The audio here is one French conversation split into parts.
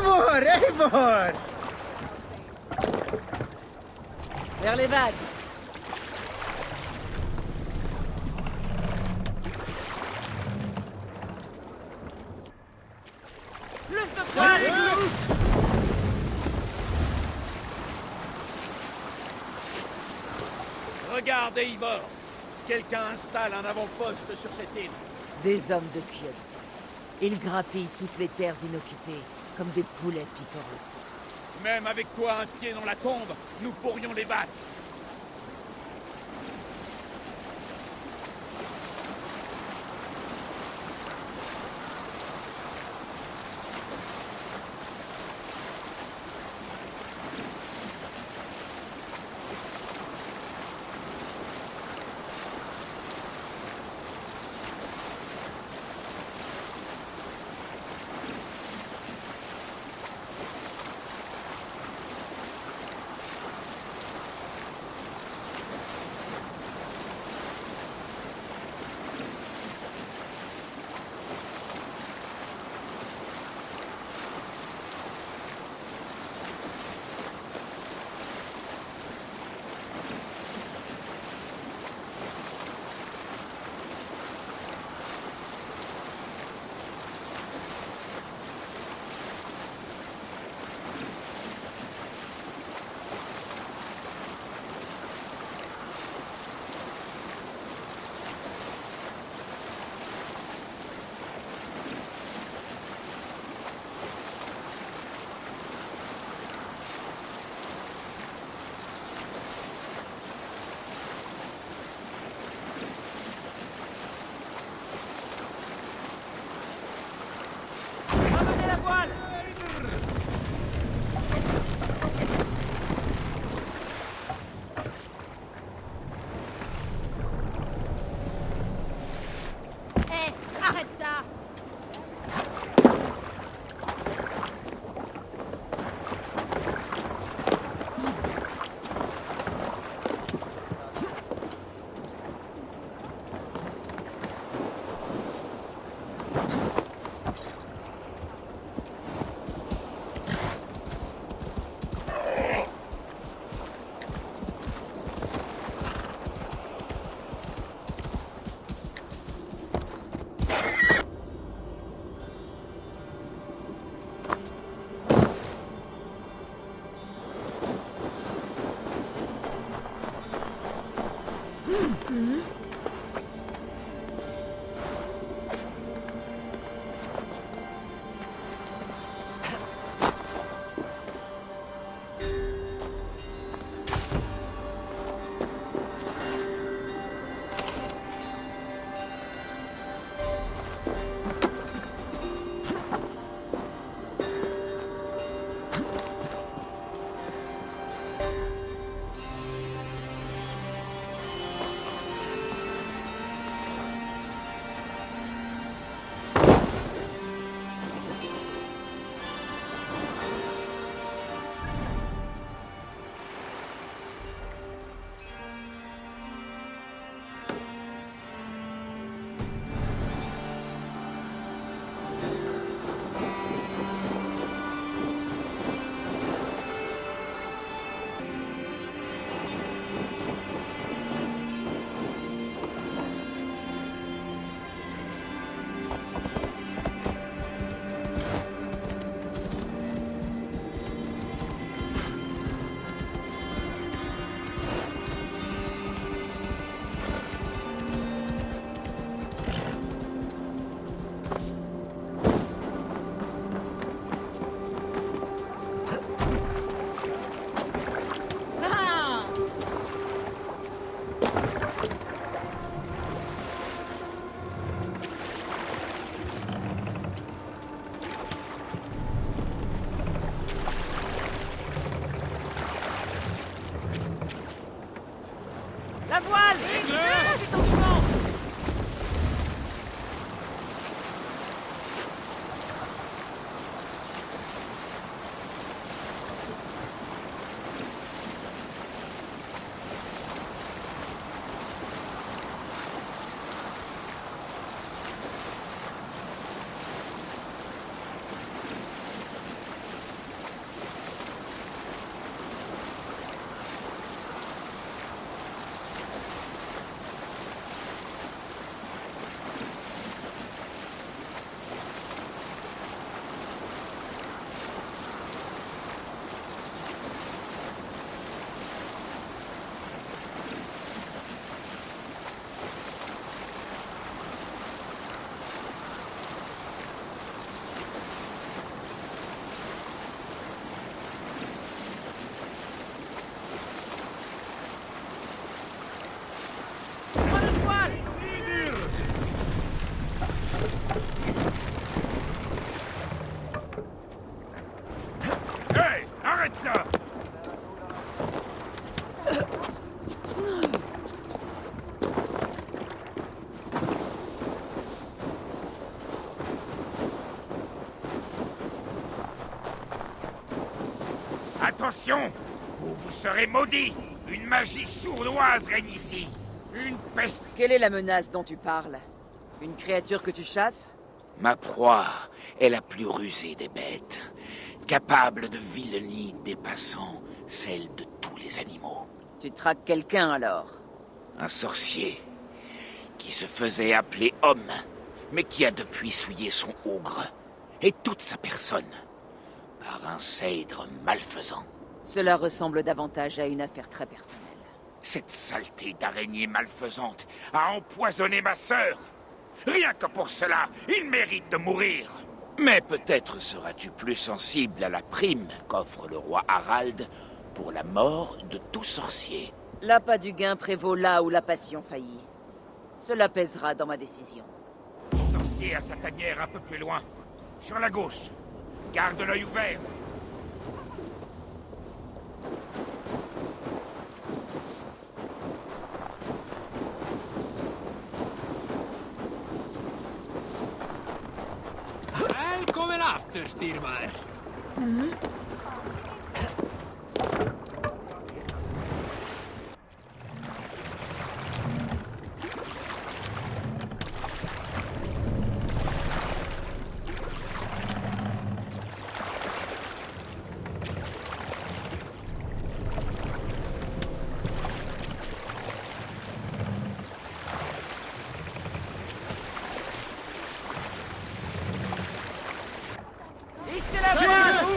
Eivor! Eivor! Vers les vagues. Plus de poils! Regarde, Eivor. Quelqu'un installe un avant-poste sur cette île. Des hommes de Kiev. Ils grappillent toutes les terres inoccupées, comme des poulets picoros. Même avec toi un pied dans la tombe, nous pourrions les battre. Ramenez la voile! Hé, arrête ça! Attention, ou vous serez maudits. Une magie sournoise règne ici. Une peste. Quelle est la menace dont tu parles? Une créature que tu chasses? Ma proie est la plus rusée des bêtes, capable de vilenie dépassant celle de tous les animaux. Tu traques quelqu'un alors? Un sorcier qui se faisait appeler homme, mais qui a depuis souillé son ougre et toute sa personne par un seidre malfaisant. Cela ressemble davantage à une affaire très personnelle. Cette saleté d'araignée malfaisante a empoisonné ma sœur. Rien que pour cela, il mérite de mourir. Mais peut-être seras-tu plus sensible à la prime qu'offre le roi Harald pour la mort de tout sorcier. L'appât du gain prévaut là où la passion faillit. Cela pèsera dans ma décision. Le sorcier a sa tanière un peu plus loin, sur la gauche. Garde l'œil ouvert. Välkommen after, Styrmar. Hissez la voile!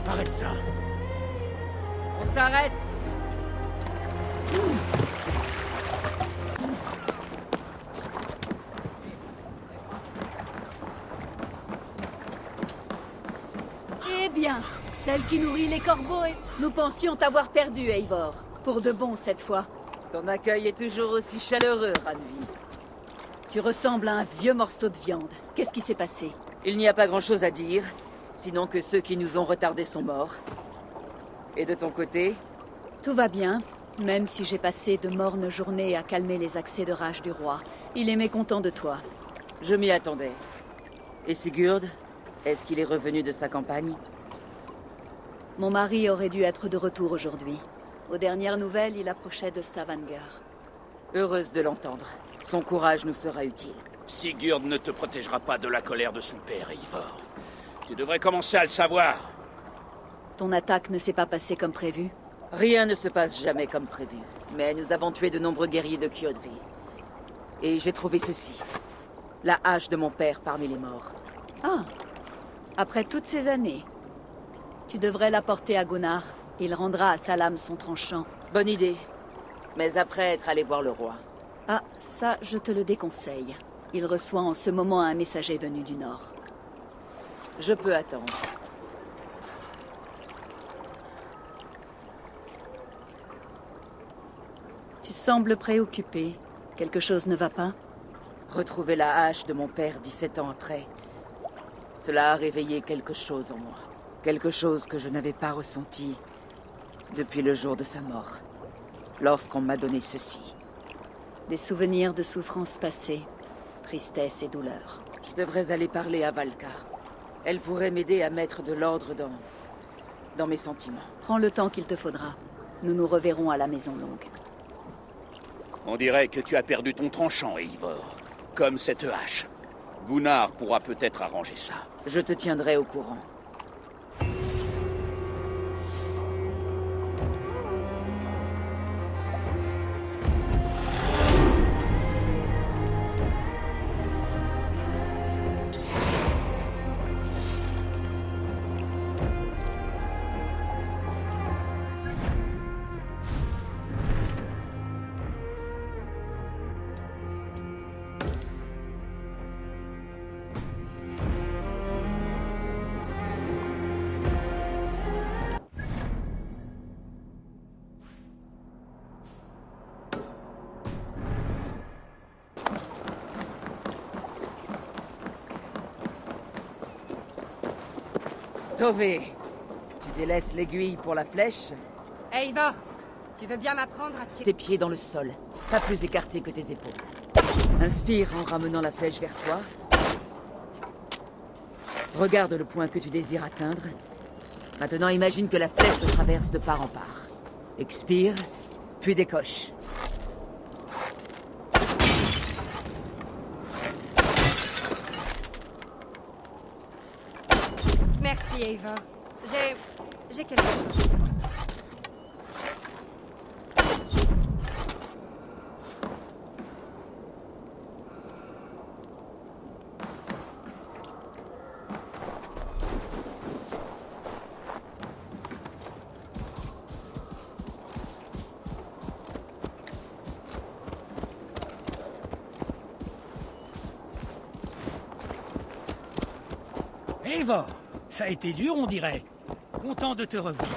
Arrête ça. On s'arrête! Eh bien, celle qui nourrit les corbeaux et... Nous pensions t'avoir perdu, Eivor. Pour de bon, cette fois. Ton accueil est toujours aussi chaleureux, Ranvi. Tu ressembles à un vieux morceau de viande. Qu'est-ce qui s'est passé? Il n'y a pas grand-chose à dire, sinon que ceux qui nous ont retardés sont morts. Et de ton côté? Tout va bien, même si j'ai passé de mornes journées à calmer les accès de rage du roi. Il est mécontent de toi. Je m'y attendais. Et Sigurd? Est-ce qu'il est revenu de sa campagne? Mon mari aurait dû être de retour aujourd'hui. Aux dernières nouvelles, il approchait de Stavanger. Heureuse de l'entendre. Son courage nous sera utile. Sigurd ne te protégera pas de la colère de son père, Eivor. Tu devrais commencer à le savoir. Ton attaque ne s'est pas passée comme prévu? Rien ne se passe jamais comme prévu. Mais nous avons tué de nombreux guerriers de Kjodvi. Et j'ai trouvé ceci. La hache de mon père parmi les morts. Ah. Après toutes ces années. Tu devrais la porter à Gunnar. Il rendra à sa lame son tranchant. Bonne idée. Mais après être allé voir le roi. Ah, ça, je te le déconseille. Il reçoit en ce moment un messager venu du Nord. Je peux attendre. Tu sembles préoccupé. Quelque chose ne va pas? Retrouver la hache de mon père 17 ans après. Cela a réveillé quelque chose en moi. Quelque chose que je n'avais pas ressenti depuis le jour de sa mort. Lorsqu'on m'a donné ceci. Des souvenirs de souffrances passées. Tristesse et douleur. Je devrais aller parler à Valka. Elle pourrait m'aider à mettre de l'ordre dans mes sentiments. Prends le temps qu'il te faudra. Nous nous reverrons à la Maison Longue. On dirait que tu as perdu ton tranchant, Eivor. Comme cette hache. Gunnar pourra peut-être arranger ça. Je te tiendrai au courant. Tove, tu délaisses l'aiguille pour la flèche? Eivor, tu veux bien m'apprendre à tirer? Tes pieds dans le sol, pas plus écartés que tes épaules. Inspire en ramenant la flèche vers toi. Regarde le point que tu désires atteindre. Maintenant, imagine que la flèche te traverse de part en part. Expire, puis décoche. Merci, Eivor. J'ai quelque chose pour toi. Eivor, ça a été dur, on dirait. Content de te revoir.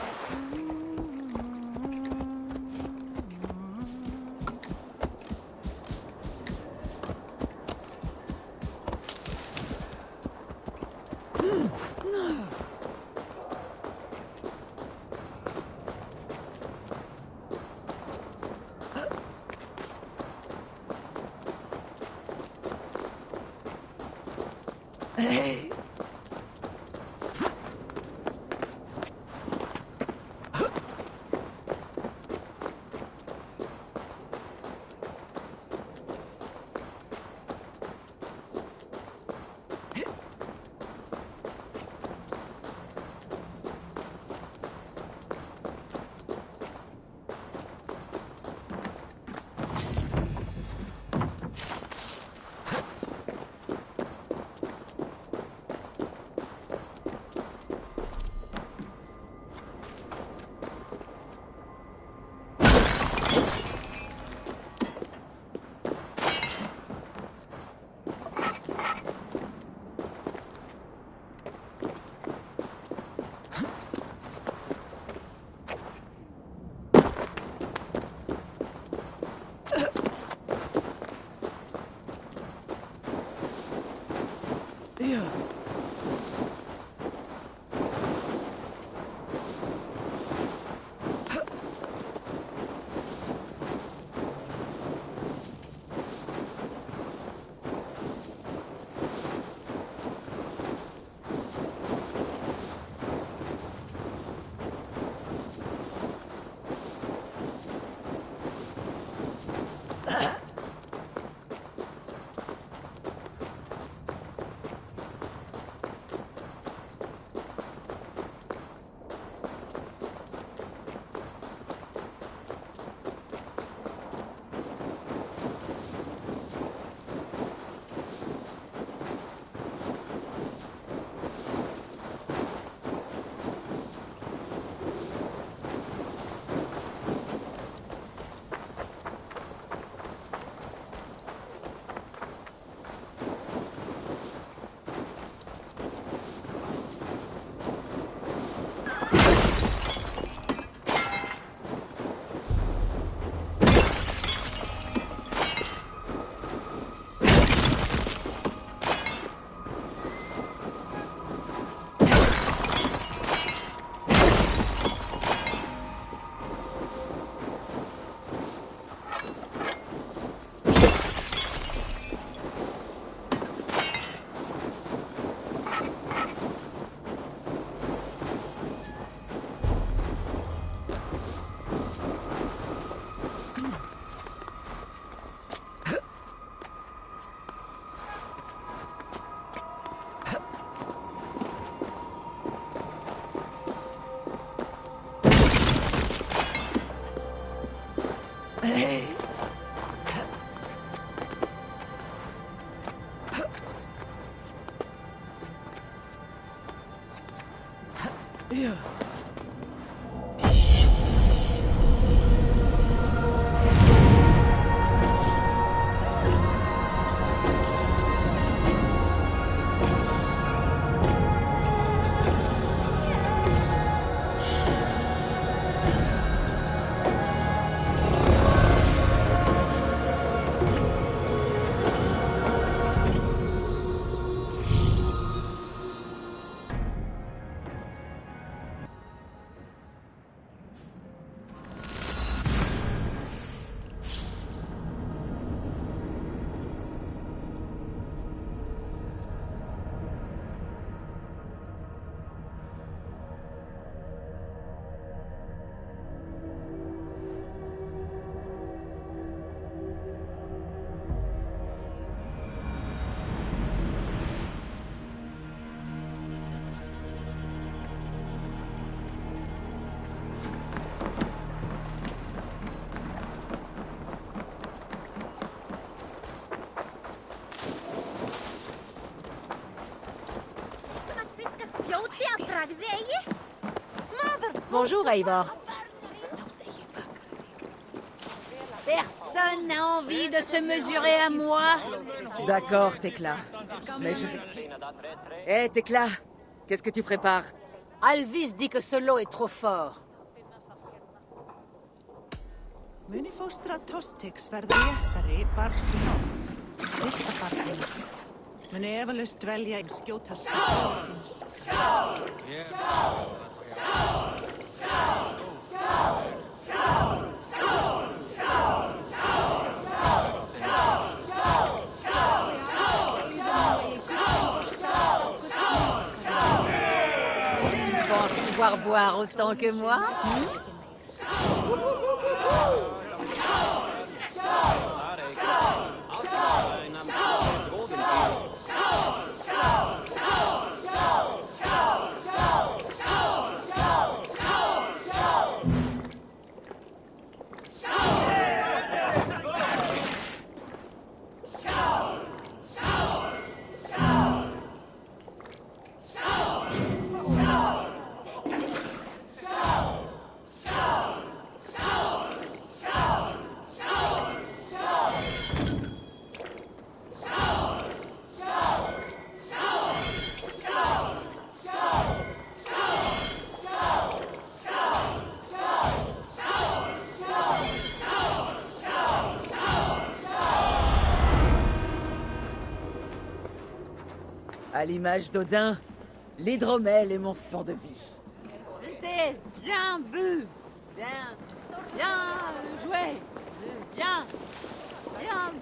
Bonjour, Eivor. Personne n'a envie de se mesurer à moi. D'accord, Tekla. Mais je... Hé, Tekla, qu'est-ce que tu prépares? Alvis dit que ce lot est trop fort. Munifóstra Tostix verður léttari barns í nótt. Fyrsta barnið. Muni efalaust dvelja í skjóta Þorfinns. Tu penses pouvoir boire autant que moi? À l'image d'Odin, l'hydromel est mon sang de vie. C'était bien bu. Bien joué. Bien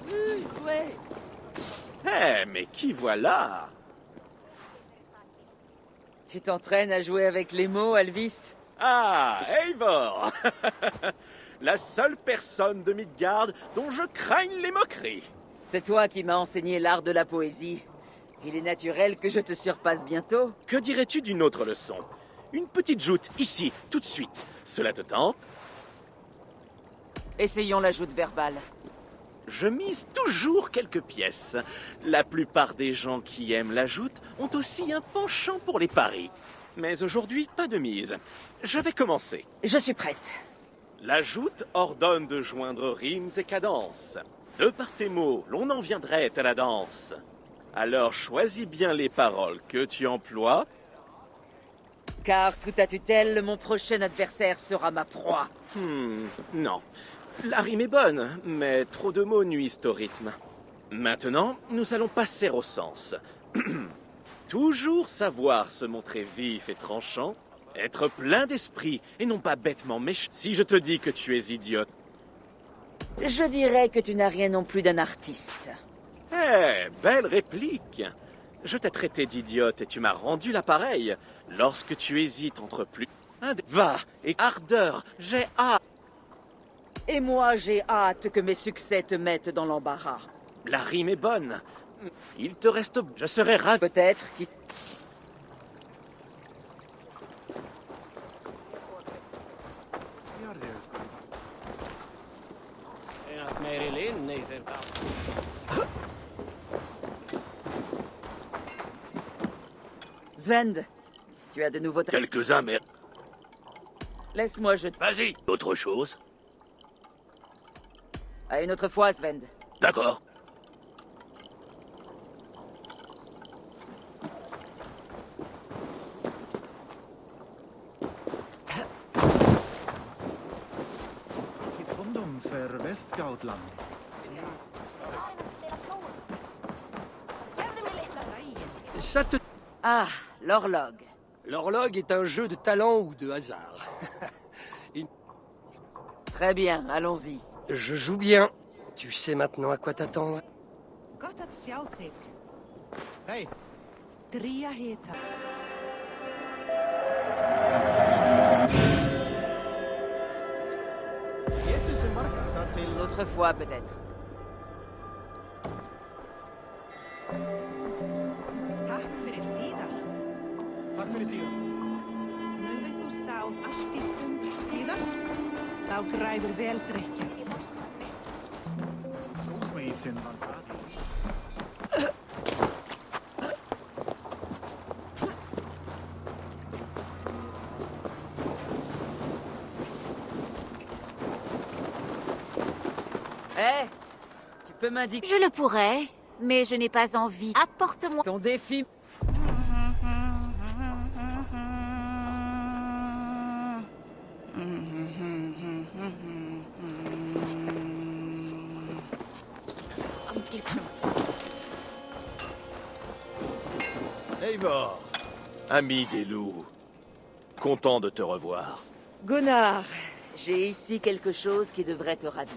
bu, joué. Eh, mais qui voilà? Tu t'entraînes à jouer avec les mots, Alvis? Ah, Eivor. La seule personne de Midgard dont je craigne les moqueries. C'est toi qui m'as enseigné l'art de la poésie. Il est naturel que je te surpasse bientôt. Que dirais-tu d'une autre leçon? Une petite joute, ici, tout de suite. Cela te tente? Essayons la joute verbale. Je mise toujours quelques pièces. La plupart des gens qui aiment la joute ont aussi un penchant pour les paris. Mais aujourd'hui, pas de mise. Je vais commencer. Je suis prête. La joute ordonne de joindre rimes et cadences. De par tes mots, l'on en viendrait à la danse. Alors choisis bien les paroles que tu emploies. Car sous ta tutelle, mon prochain adversaire sera ma proie. Non. La rime est bonne, mais trop de mots nuisent au rythme. Maintenant, nous allons passer au sens. Toujours savoir se montrer vif et tranchant, être plein d'esprit et non pas bêtement méchant. Si je te dis que tu es idiote... Je dirais que tu n'as rien non plus d'un artiste. Eh, belle réplique. Je t'ai traité d'idiote et tu m'as rendu l'appareil. Lorsque tu hésites entre plus... Va, et ardeur, j'ai hâte. Et moi, j'ai hâte que mes succès te mettent dans l'embarras. La rime est bonne. Il te reste... Je serais ravi... Peut-être qu'il... Svend, Tu as de nouveaux... Quelques-uns, mais... Laisse-moi, je... Vas-y. Autre chose? À une autre fois, Svend. D'accord. Kondom för Västgautland. Ça te... Ah, l'horloge. L'horloge est un jeu de talent ou de hasard. Très bien, allons-y. Je joue bien. Tu sais maintenant à quoi t'attendre. Gott att sjá þig. Hej! Dria heter. Getur sem margar þar til... Une autre fois, peut-être. Takk fyrir síðast. Takk fyrir síðast. Munir þú sá allt í sundur síðast? Þá græfur vel drykja. Húsmeitsin var það. Hé, tu peux m'indiquer Je le pourrais, mais je n'ai pas envie. Apporte-moi. ton défi? Eivor, ami des loups. Content de te revoir. Gunnar, j'ai ici quelque chose qui devrait te ravir.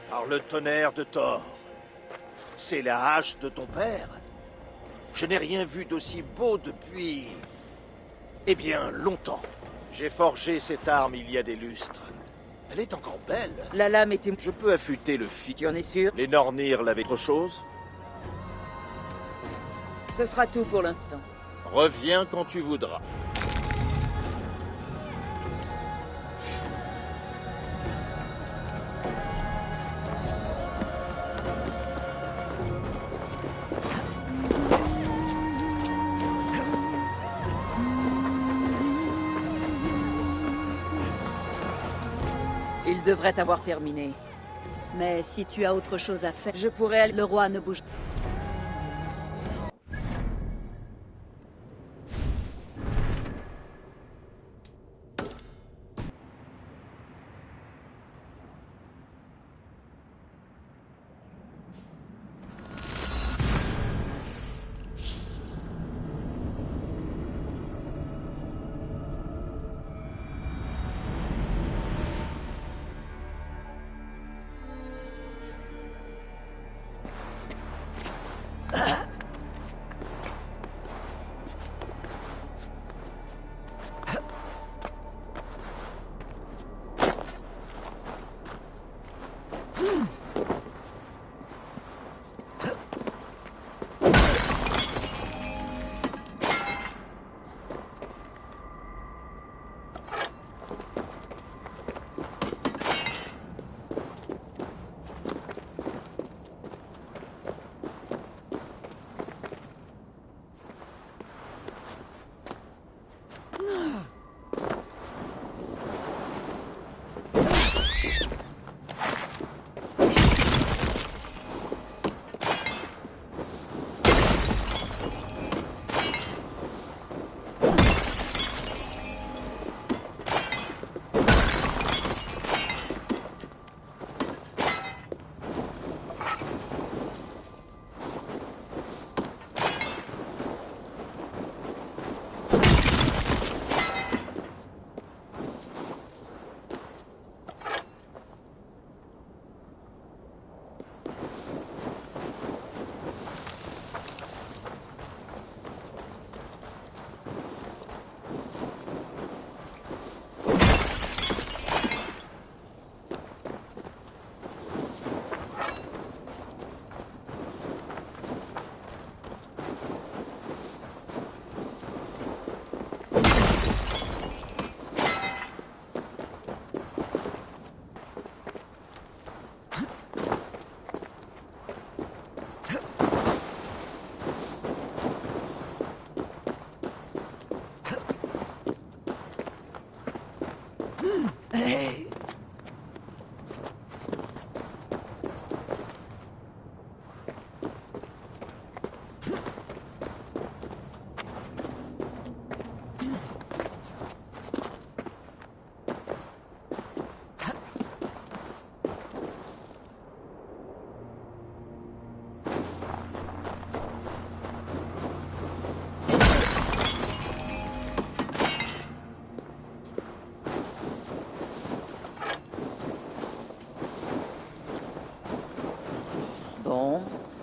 Par le tonnerre de Thor. C'est la hache de ton père. Je n'ai rien vu d'aussi beau depuis... Eh bien, longtemps. J'ai forgé cette arme il y a des lustres. Elle est encore belle. La lame était... Je peux affûter le fil. Tu en es sûr? Les Nornir l'avaient autre chose. Ce sera tout pour l'instant. Reviens quand tu voudras. Il devrait avoir terminé. Mais si tu as autre chose à faire, Je pourrais aller... le roi ne bouge.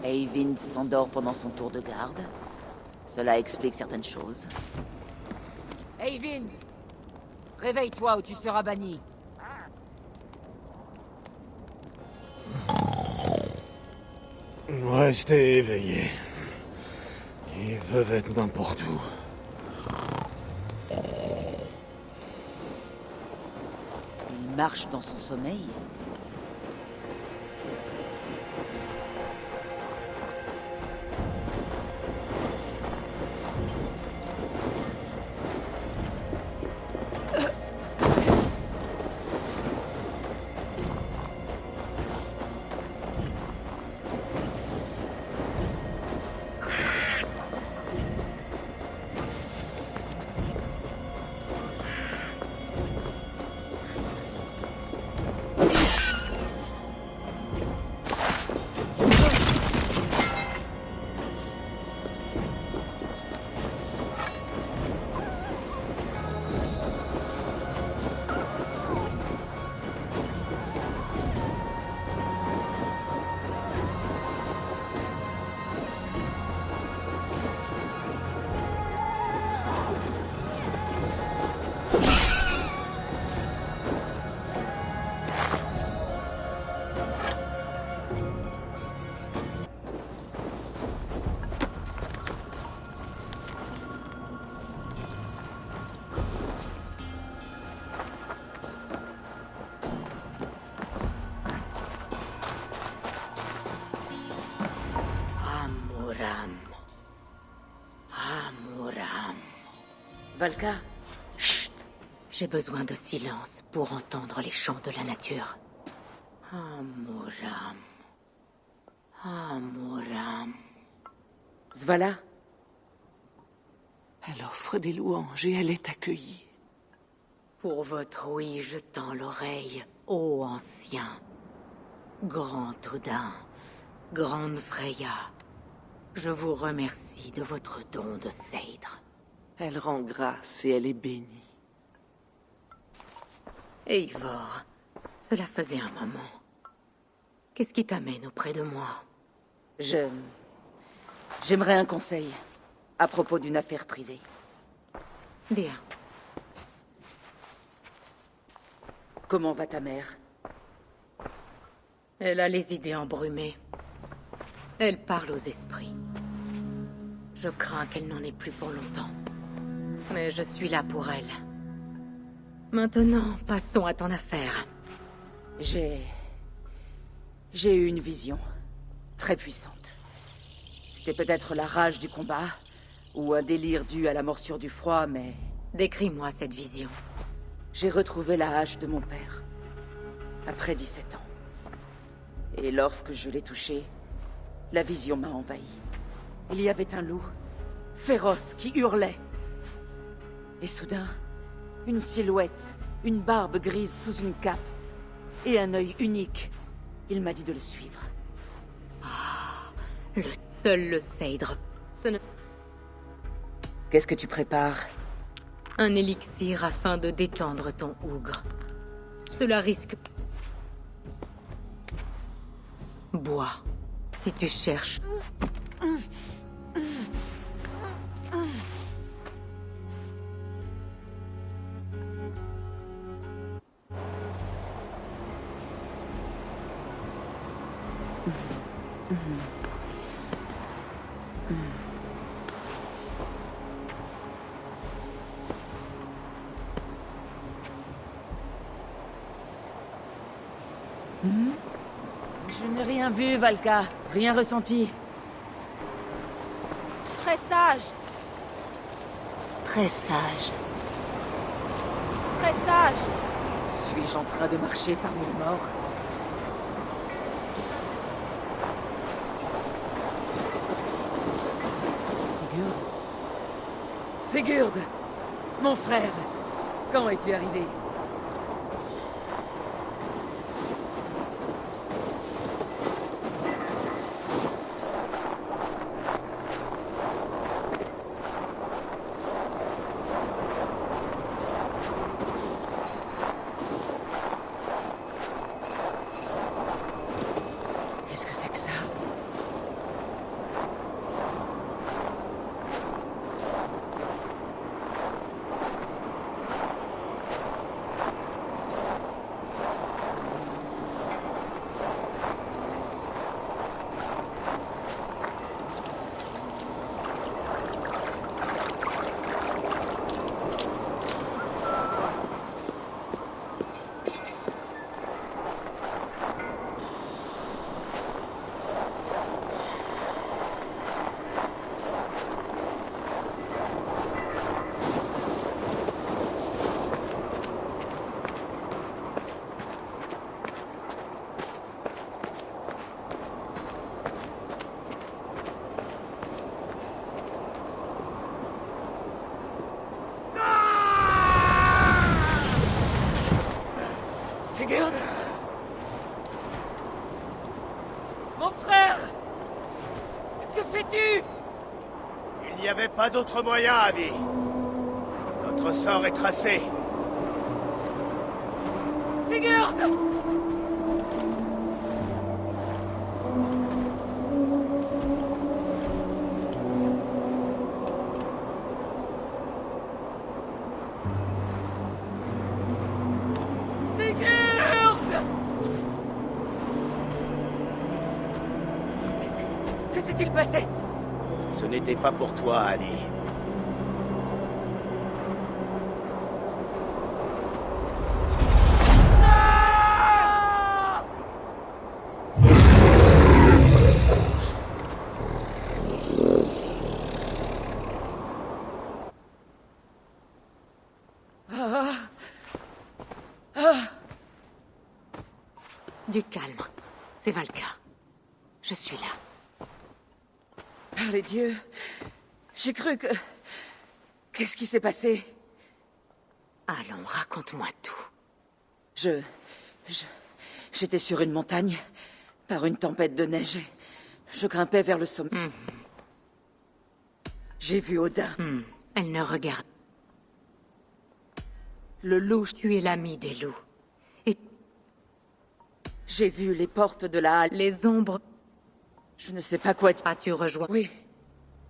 Eyvind s'endort pendant son tour de garde. Cela explique certaines choses. Eyvind! Réveille-toi ou tu seras banni. Restez éveillés. Ils peuvent être n'importe où. Il marche dans son sommeil. Valka? Chut! J'ai besoin de silence pour entendre les chants de la nature. Amuram. Amuram. Zvala? Elle offre des louanges et elle est accueillie. Pour votre oui, je tends l'oreille, ô ancien. Grand Odin, grande Freya, je vous remercie de votre don de Seidr. Elle rend grâce et elle est bénie. Eivor, cela faisait un moment. Qu'est-ce qui t'amène auprès de moi? J'aimerais un conseil à propos d'une affaire privée. Bien. Comment va ta mère? Elle a les idées embrumées. Elle parle aux esprits. Je crains qu'elle n'en ait plus pour longtemps. Mais je suis là pour elle. Maintenant, passons à ton affaire. J'ai eu une vision. Très puissante. C'était peut-être la rage du combat, ou un délire dû à la morsure du froid, mais... Décris-moi cette vision. J'ai retrouvé la hache de mon père. Après 17 ans. Et lorsque je l'ai touchée, la vision m'a envahi. Il y avait un loup, féroce, qui hurlait. Et soudain, une silhouette, une barbe grise sous une cape, et un œil unique. Il m'a dit de le suivre. Seul le Seidr. Qu'est-ce que tu prépares? Un élixir afin de détendre ton ougre. Cela risque... Bois, si tu cherches... Je n'ai rien vu, Valka. Rien ressenti. Très sage, Très sage. très sage. Suis-je en train de marcher parmi les morts? Sigurd? Sigurd! Mon frère! Quand es-tu arrivé? Qu'est-ce que c'est que ça? fais-tu? Il n'y avait pas d'autre moyen, Abby. Notre sort est tracé. Sigurd! Que s'est-il passé? Ce n'était pas pour toi, Annie. Du calme. C'est Valka. Je suis là. Par les dieux, j'ai cru que... Qu'est-ce qui s'est passé? Allons, raconte-moi tout. J'étais sur une montagne, par une tempête de neige. Je grimpais vers le sommet. J'ai vu Odin. Elle ne regarde. Le loup. Tu es l'ami des loups. Et j'ai vu les portes de la halle. les ombres. Je ne sais pas quoi dire. As-tu rejoint? Oui.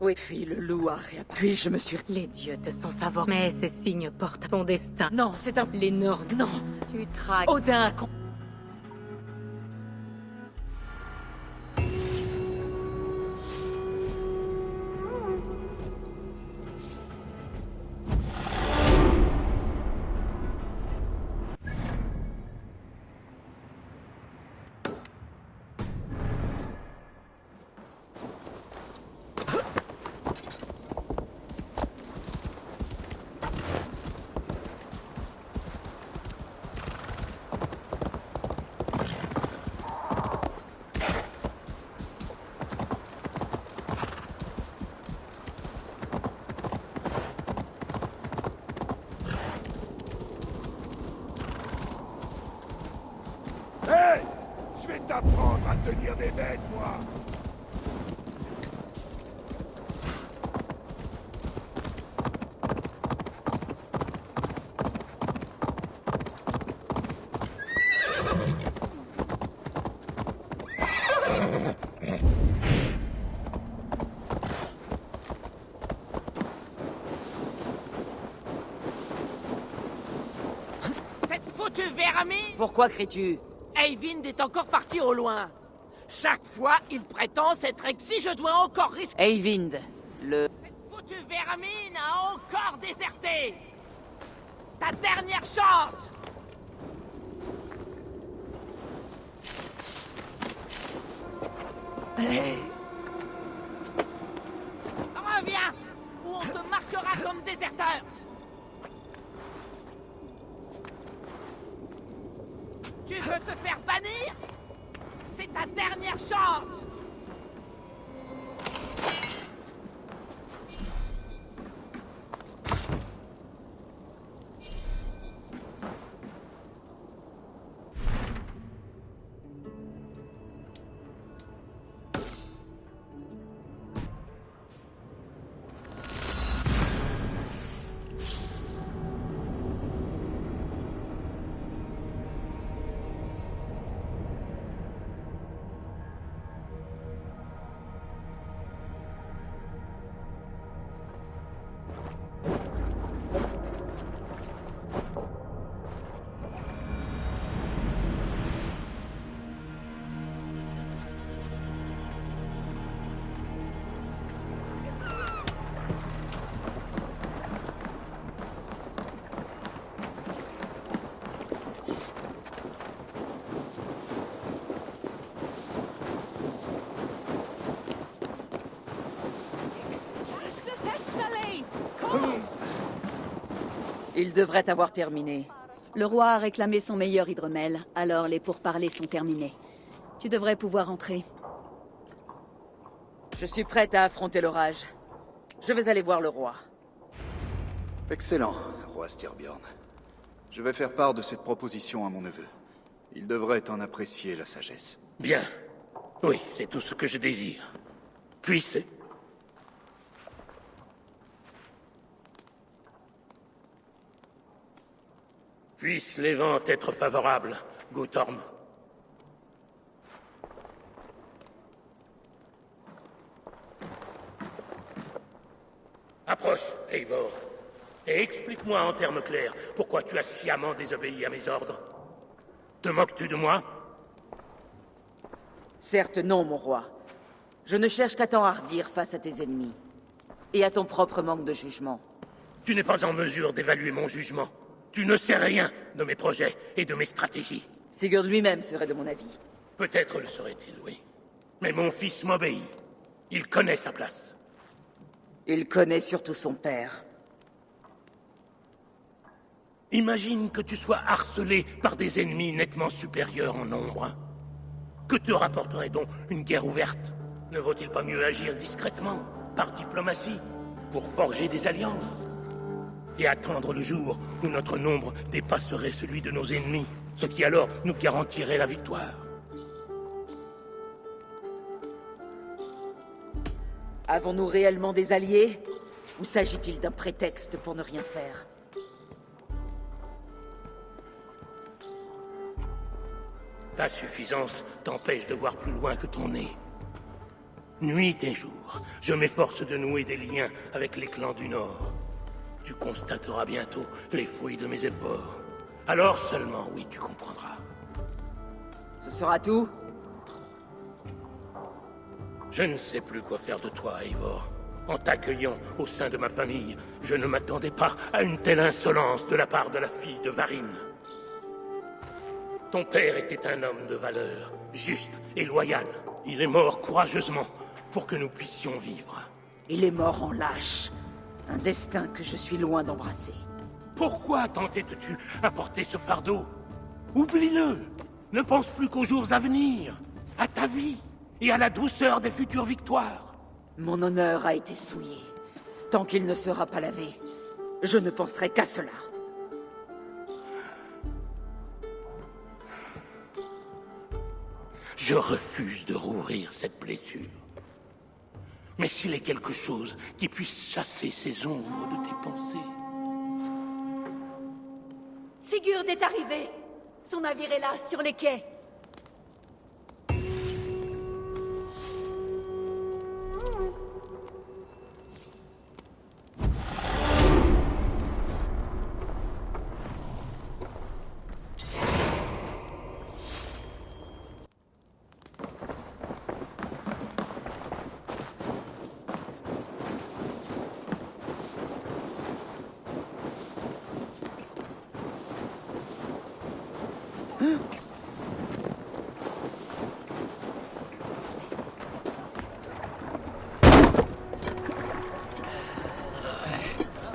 Oui, puis le loup a réapparu. Puis je me suis... Les dieux te sont favorables. Mais ces signes portent ton destin. Non, c'est un... Les Nords. Non. Tu traques. Odin a... Hé! Je vais t'apprendre à tenir des bêtes, moi! Cette foutue vermine! Pourquoi cries-tu? Eyvind est encore parti au loin. Chaque fois, il prétend s'être exi, je dois encore risquer... Eyvind, le... Cette foutue vermine a encore déserté! Ta dernière chance! Reviens! Ou on te marquera comme déserteur! Tu veux te faire bannir? C'est ta dernière chance! Il devrait avoir terminé. Le roi a réclamé son meilleur hydromel, alors les pourparlers sont terminés. Tu devrais pouvoir entrer. Je suis prête à affronter l'orage. Je vais aller voir le roi. Excellent, roi Styrbjorn. Je vais faire part de cette proposition à mon neveu. Il devrait en apprécier la sagesse. Bien. Oui, c'est tout ce que je désire. Puisse... Puissent les vents être favorables, Guthorm. Approche, Eivor, et explique-moi en termes clairs pourquoi tu as sciemment désobéi à mes ordres. Te moques-tu de moi? Certes non, mon roi. Je ne cherche qu'à t'enhardir face à tes ennemis. Et à ton propre manque de jugement. Tu n'es pas en mesure d'évaluer mon jugement. Tu ne sais rien de mes projets et de mes stratégies. Sigurd lui-même serait de mon avis. Peut-être le serait-il, oui. Mais mon fils m'obéit. Il connaît sa place. Il connaît surtout son père. Imagine que tu sois harcelé par des ennemis nettement supérieurs en nombre. Que te rapporterait donc une guerre ouverte? Ne vaut-il pas mieux agir discrètement, par diplomatie, pour forger des alliances? Et attendre le jour où notre nombre dépasserait celui de nos ennemis, ce qui alors nous garantirait la victoire. Avons-nous réellement des alliés? Ou s'agit-il d'un prétexte pour ne rien faire? Ta suffisance t'empêche de voir plus loin que ton nez. Nuit et jour, je m'efforce de nouer des liens avec les clans du Nord. Tu constateras bientôt les fruits de mes efforts. Alors seulement, oui, tu comprendras. Ce sera tout? Je ne sais plus quoi faire de toi, Eivor. En t'accueillant au sein de ma famille, je ne m'attendais pas à une telle insolence de la part de la fille de Varin. Ton père était un homme de valeur, juste et loyal. Il est mort courageusement pour que nous puissions vivre. Il est mort en lâche. Un destin que je suis loin d'embrasser. Pourquoi t'entêtes-tu à porter ce fardeau? Oublie-le. Ne pense plus qu'aux jours à venir, à ta vie et à la douceur des futures victoires. Mon honneur a été souillé. Tant qu'il ne sera pas lavé, je ne penserai qu'à cela. Je refuse de rouvrir cette blessure. Mais s'il est quelque chose qui puisse chasser ces ombres de tes pensées... Sigurd est arrivé. Son navire est là, sur les quais.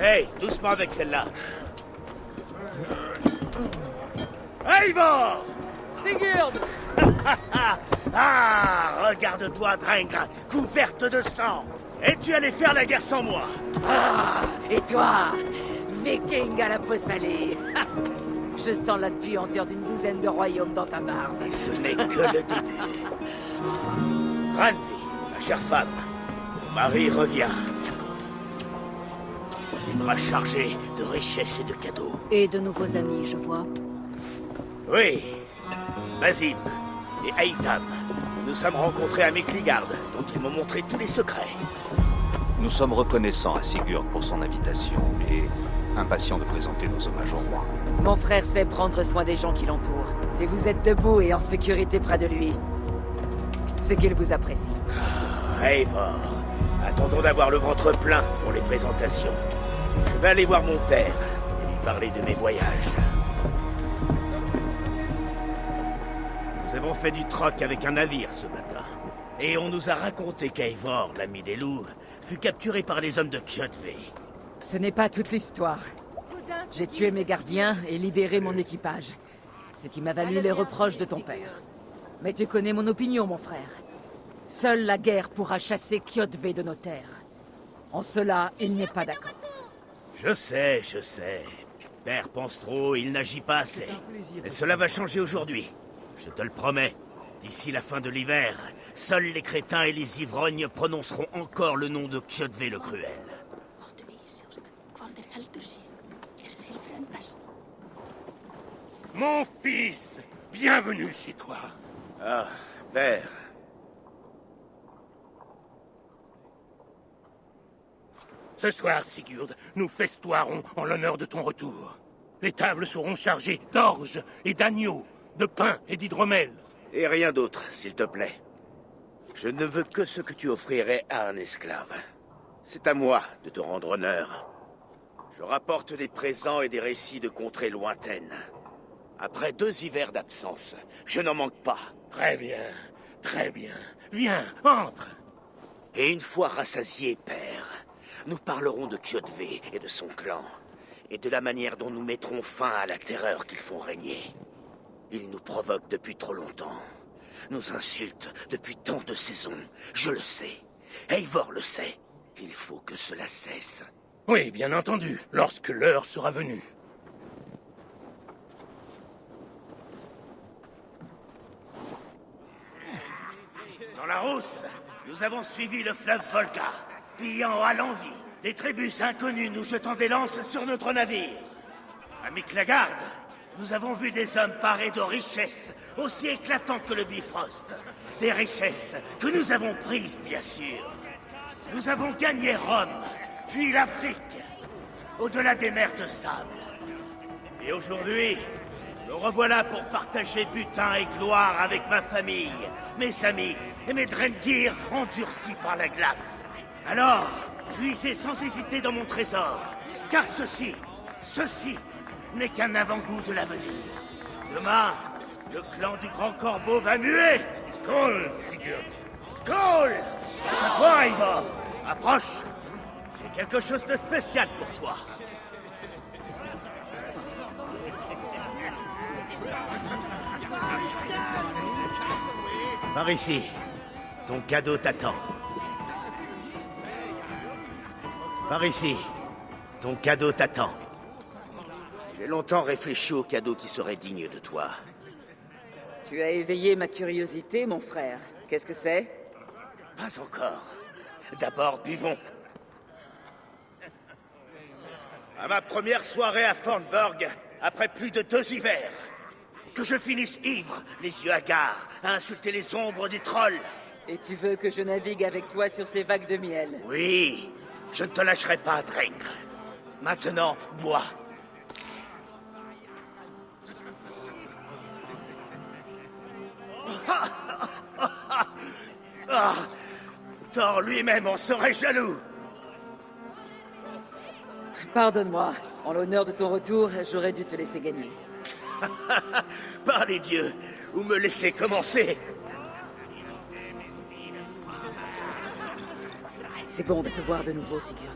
Hey, doucement avec celle-là. Eivor! Sigurd! Ah, regarde-toi, Drengr, couverte de sang. Et tu allais faire la guerre sans moi. Ah, et toi, viking à la peau salée. Je sens la puanteur d'une douzaine de royaumes dans ta barbe. Et ce n'est que le début. Randvi, ma chère femme, mon mari revient. Il m'a chargé de richesses et de cadeaux. Et de nouveaux amis, je vois. Oui, Mazim et Aitam. Nous nous sommes rencontrés à Mekligard, dont ils m'ont montré tous les secrets. Nous sommes reconnaissants à Sigurd pour son invitation et impatients de présenter nos hommages au roi. Mon frère sait prendre soin des gens qui l'entourent. Si vous êtes debout et en sécurité près de lui, c'est qu'il vous apprécie. Ah, Eivor, attendons d'avoir le ventre plein pour les présentations. Je vais aller voir mon père et lui parler de mes voyages. Nous avons fait du troc avec un navire ce matin. Et on nous a raconté qu'Eivor, l'ami des loups, fut capturé par les hommes de Kjotve. Ce n'est pas toute l'histoire. J'ai tué mes gardiens et libéré mon équipage. Ce qui m'a valu les reproches de ton père. Mais tu connais mon opinion, mon frère. Seule la guerre pourra chasser Kjotve de nos terres. En cela, il n'est pas d'accord. Je sais. Père pense trop, il n'agit pas assez. Et cela va changer aujourd'hui. Je te le promets. D'ici la fin de l'hiver, Seuls les crétins et les ivrognes prononceront encore le nom de Kjotve le Cruel. Mon fils, bienvenue chez toi. Ah, père. Ce soir, Sigurd, nous festoirons en l'honneur de ton retour. Les tables seront chargées d'orge et d'agneaux, de pain et d'hydromel. Et rien d'autre, s'il te plaît. Je ne veux que ce que tu offrirais à un esclave. C'est à moi de te rendre honneur. Je rapporte des présents et des récits de contrées lointaines. Après 2 hivers d'absence, je n'en manque pas. Très bien, très bien. Viens, entre. Et une fois rassasié, père, nous parlerons de Kjotve et de son clan, et de la manière dont nous mettrons fin à la terreur qu'ils font régner. Ils nous provoquent depuis trop longtemps, nous insultent depuis tant de saisons, je le sais. Eivor le sait. Il faut que cela cesse. Oui, bien entendu, lorsque l'heure sera venue. Dans la rousse, nous avons suivi le fleuve Volga, pillant à l'envi. Des tribus inconnues nous jetant des lances sur notre navire. À Miklagarde, nous avons vu des hommes parés de richesses aussi éclatantes que le Bifrost. Des richesses que nous avons prises, bien sûr. Nous avons gagné Rome, puis l'Afrique, au-delà des mers de sable. Et aujourd'hui, me revoilà pour partager butin et gloire avec ma famille, mes amis et mes Drengir endurcis par la glace. Alors, puisez sans hésiter dans mon trésor, car ceci n'est qu'un avant-goût de l'avenir. Demain, le clan du Grand Corbeau va muer. Skål, Sigurd. Skål! À toi, Eivor. Approche. J'ai quelque chose de spécial pour toi. Par ici. Ton cadeau t'attend. Par ici. Ton cadeau t'attend. J'ai longtemps réfléchi au cadeau qui serait digne de toi. Tu as éveillé ma curiosité, mon frère. Qu'est-ce que c'est? Pas encore. D'abord, buvons. À ma première soirée à Fornburg, après plus de 2 hivers. Que je finisse ivre, les yeux hagards, à insulter les ombres des trolls. Et tu veux que je navigue avec toi sur ces vagues de miel? Oui, je ne te lâcherai pas, Drengr. Maintenant, bois. Ah, Thor lui-même en serait jaloux. Pardonne-moi. En l'honneur de ton retour, j'aurais dû te laisser gagner. Par les dieux, ou me laisser commencer. C'est bon de te voir de nouveau, Sigurd.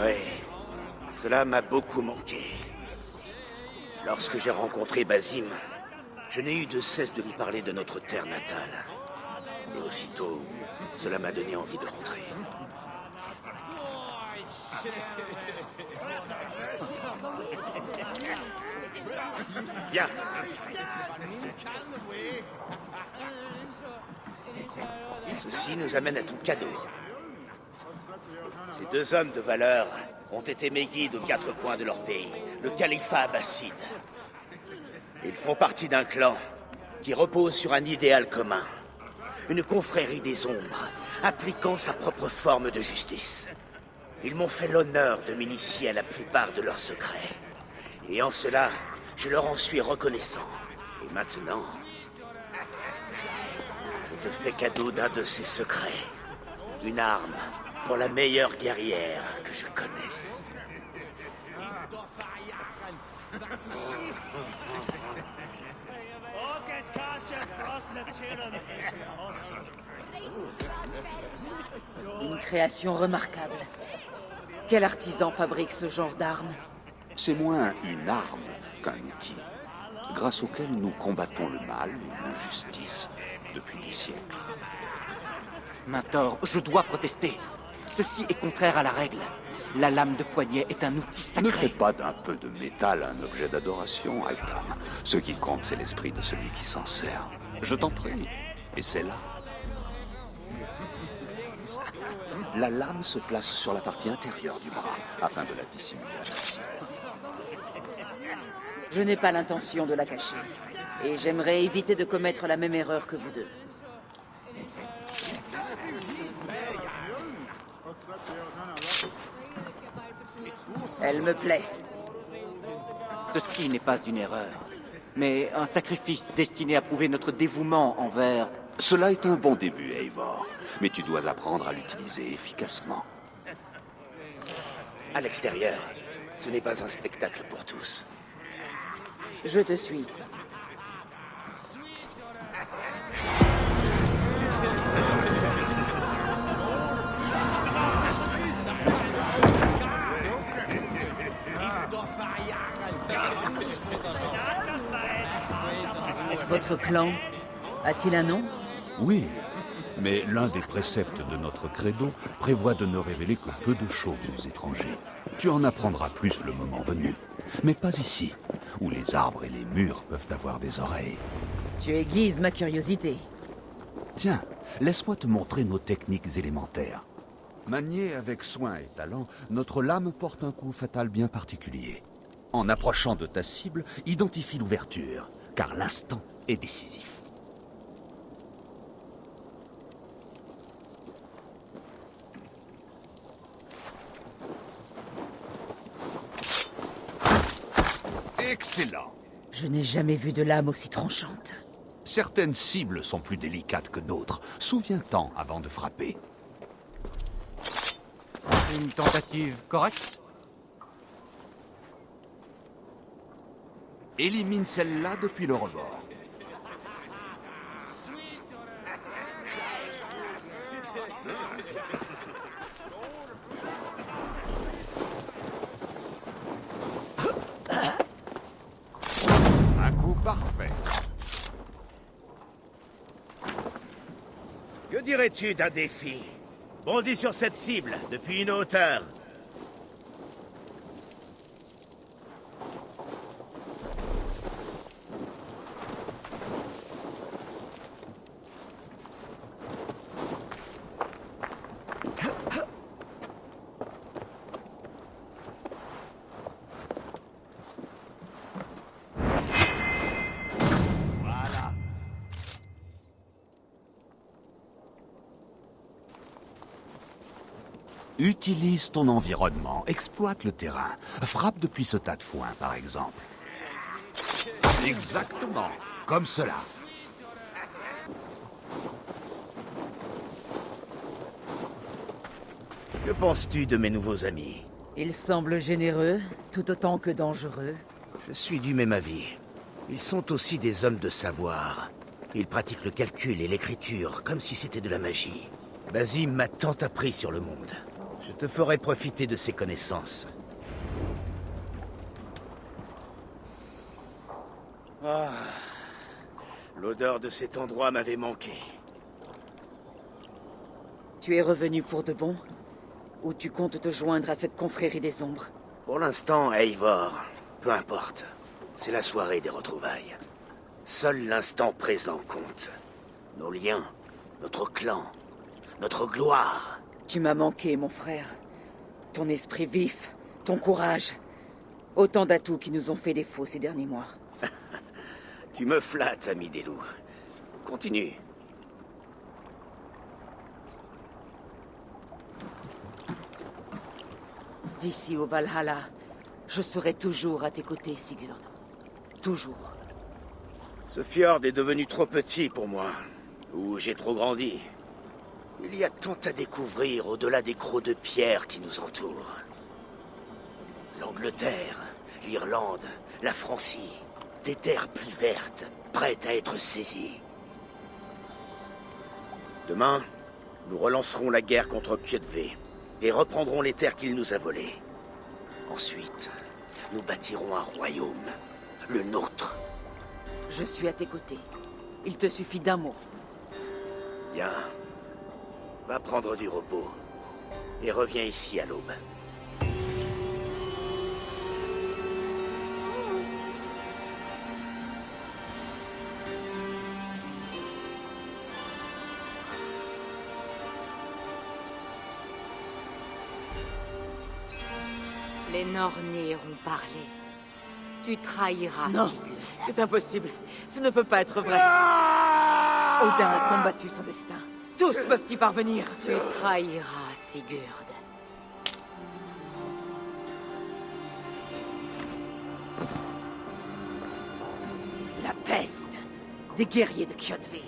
Oui, cela m'a beaucoup manqué. Lorsque j'ai rencontré Basim, je n'ai eu de cesse de lui parler de notre terre natale. Et aussitôt, cela m'a donné envie de rentrer. Bien. Ceci nous amène à ton cadeau. Ces 2 hommes de valeur ont été mes guides aux 4 coins de leur pays, le califat abbasside. Ils font partie d'un clan qui repose sur un idéal commun. Une confrérie des ombres, appliquant sa propre forme de justice. Ils m'ont fait l'honneur de m'initier à la plupart de leurs secrets. Et en cela, je leur en suis reconnaissant. Et maintenant, je te fais cadeau d'un de ces secrets. Une arme pour la meilleure guerrière que je connaisse. Une création remarquable. Quel artisan fabrique ce genre d'arme? C'est moins une arme qu'un outil, grâce auquel nous combattons le mal, l'injustice, depuis des siècles. Mator, je dois protester. Ceci est contraire à la règle. La lame de poignet est un outil sacré. Ne fais pas d'un peu de métal un objet d'adoration, Altam. Ce qui compte, c'est l'esprit de celui qui s'en sert. Je t'en prie. Et c'est là. La lame se place sur la partie intérieure du bras, afin de la dissimuler à la cible. Je n'ai pas l'intention de la cacher. Et j'aimerais éviter de commettre la même erreur que vous deux. Elle me plaît. Ceci n'est pas une erreur, mais un sacrifice destiné à prouver notre dévouement envers... Cela est un bon début, Eivor, mais tu dois apprendre à l'utiliser efficacement. À l'extérieur, ce n'est pas un spectacle pour tous. Je te suis. Votre clan a-t-il un nom? Oui, mais l'un des préceptes de notre credo prévoit de ne révéler que peu de choses aux étrangers. Tu en apprendras plus le moment venu, mais pas ici, où les arbres et les murs peuvent avoir des oreilles. Tu aiguises ma curiosité. Tiens, laisse-moi te montrer nos techniques élémentaires. Maniée avec soin et talent, notre lame porte un coup fatal bien particulier. En approchant de ta cible, identifie l'ouverture, car l'instant est décisif. Excellent! Je n'ai jamais vu de lame aussi tranchante. Certaines cibles sont plus délicates que d'autres. Souviens-t'en avant de frapper. Une tentative correcte? Élimine celle-là depuis le rebord. Un coup parfait. Que dirais-tu d'un défi? Bondis sur cette cible, depuis une hauteur. Utilise ton environnement, exploite le terrain. Frappe depuis ce tas de foin, par exemple. Exactement, comme cela. Que penses-tu de mes nouveaux amis? Ils semblent généreux, tout autant que dangereux. Je suis du même avis. Ils sont aussi des hommes de savoir. Ils pratiquent le calcul et l'écriture comme si c'était de la magie. Basim m'a tant appris sur le monde. Je te ferai profiter de ses connaissances. Ah, l'odeur de cet endroit m'avait manqué. Tu es revenu pour de bon? Ou tu comptes te joindre à cette confrérie des ombres? Pour l'instant, Eivor, peu importe. C'est la soirée des retrouvailles. Seul l'instant présent compte. Nos liens, notre clan, notre gloire. Tu m'as manqué, mon frère. Ton esprit vif, ton courage. Autant d'atouts qui nous ont fait défaut ces derniers mois. Tu me flattes, ami des loups. Continue. D'ici au Valhalla, je serai toujours à tes côtés, Sigurd. Toujours. Ce fjord est devenu trop petit pour moi. Ou j'ai trop grandi. Il y a tant à découvrir au-delà des crocs de pierre qui nous entourent. L'Angleterre, l'Irlande, la Francie. Des terres plus vertes, prêtes à être saisies. Demain, nous relancerons la guerre contre Kjötve et reprendrons les terres qu'il nous a volées. Ensuite, nous bâtirons un royaume, le nôtre. Je suis à tes côtés. Il te suffit d'un mot. Bien. Va prendre du repos. Et reviens ici à l'aube. Les Nornir ont parlé. Tu trahiras Non, Sigurd. c'est impossible. Ce ne peut pas être vrai. Odin a combattu son destin. Tous peuvent y parvenir. Tu trahiras Sigurd. La peste des guerriers de Kjotve.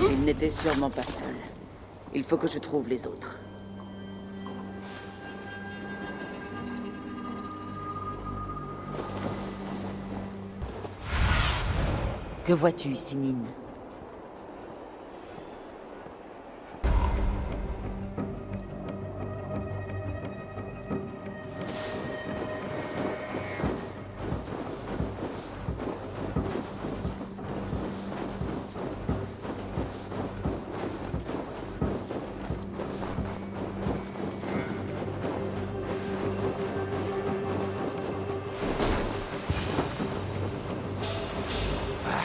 Il n'était sûrement pas seul. Il faut que je trouve les autres. Que vois-tu, Sinine?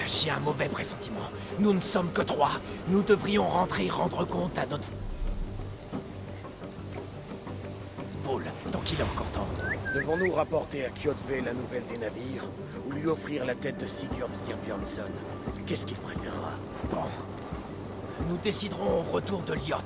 J'ai un mauvais pressentiment. Nous ne sommes que 3. Nous devrions rentrer et rendre compte à notre... Paul, tant qu'il est encore temps. Devons-nous rapporter à Kjotve la nouvelle des navires ou lui offrir la tête de Sigurd Styrbjörnsson? Qu'est-ce qu'il préférera? Bon. Nous déciderons au retour de Lyot.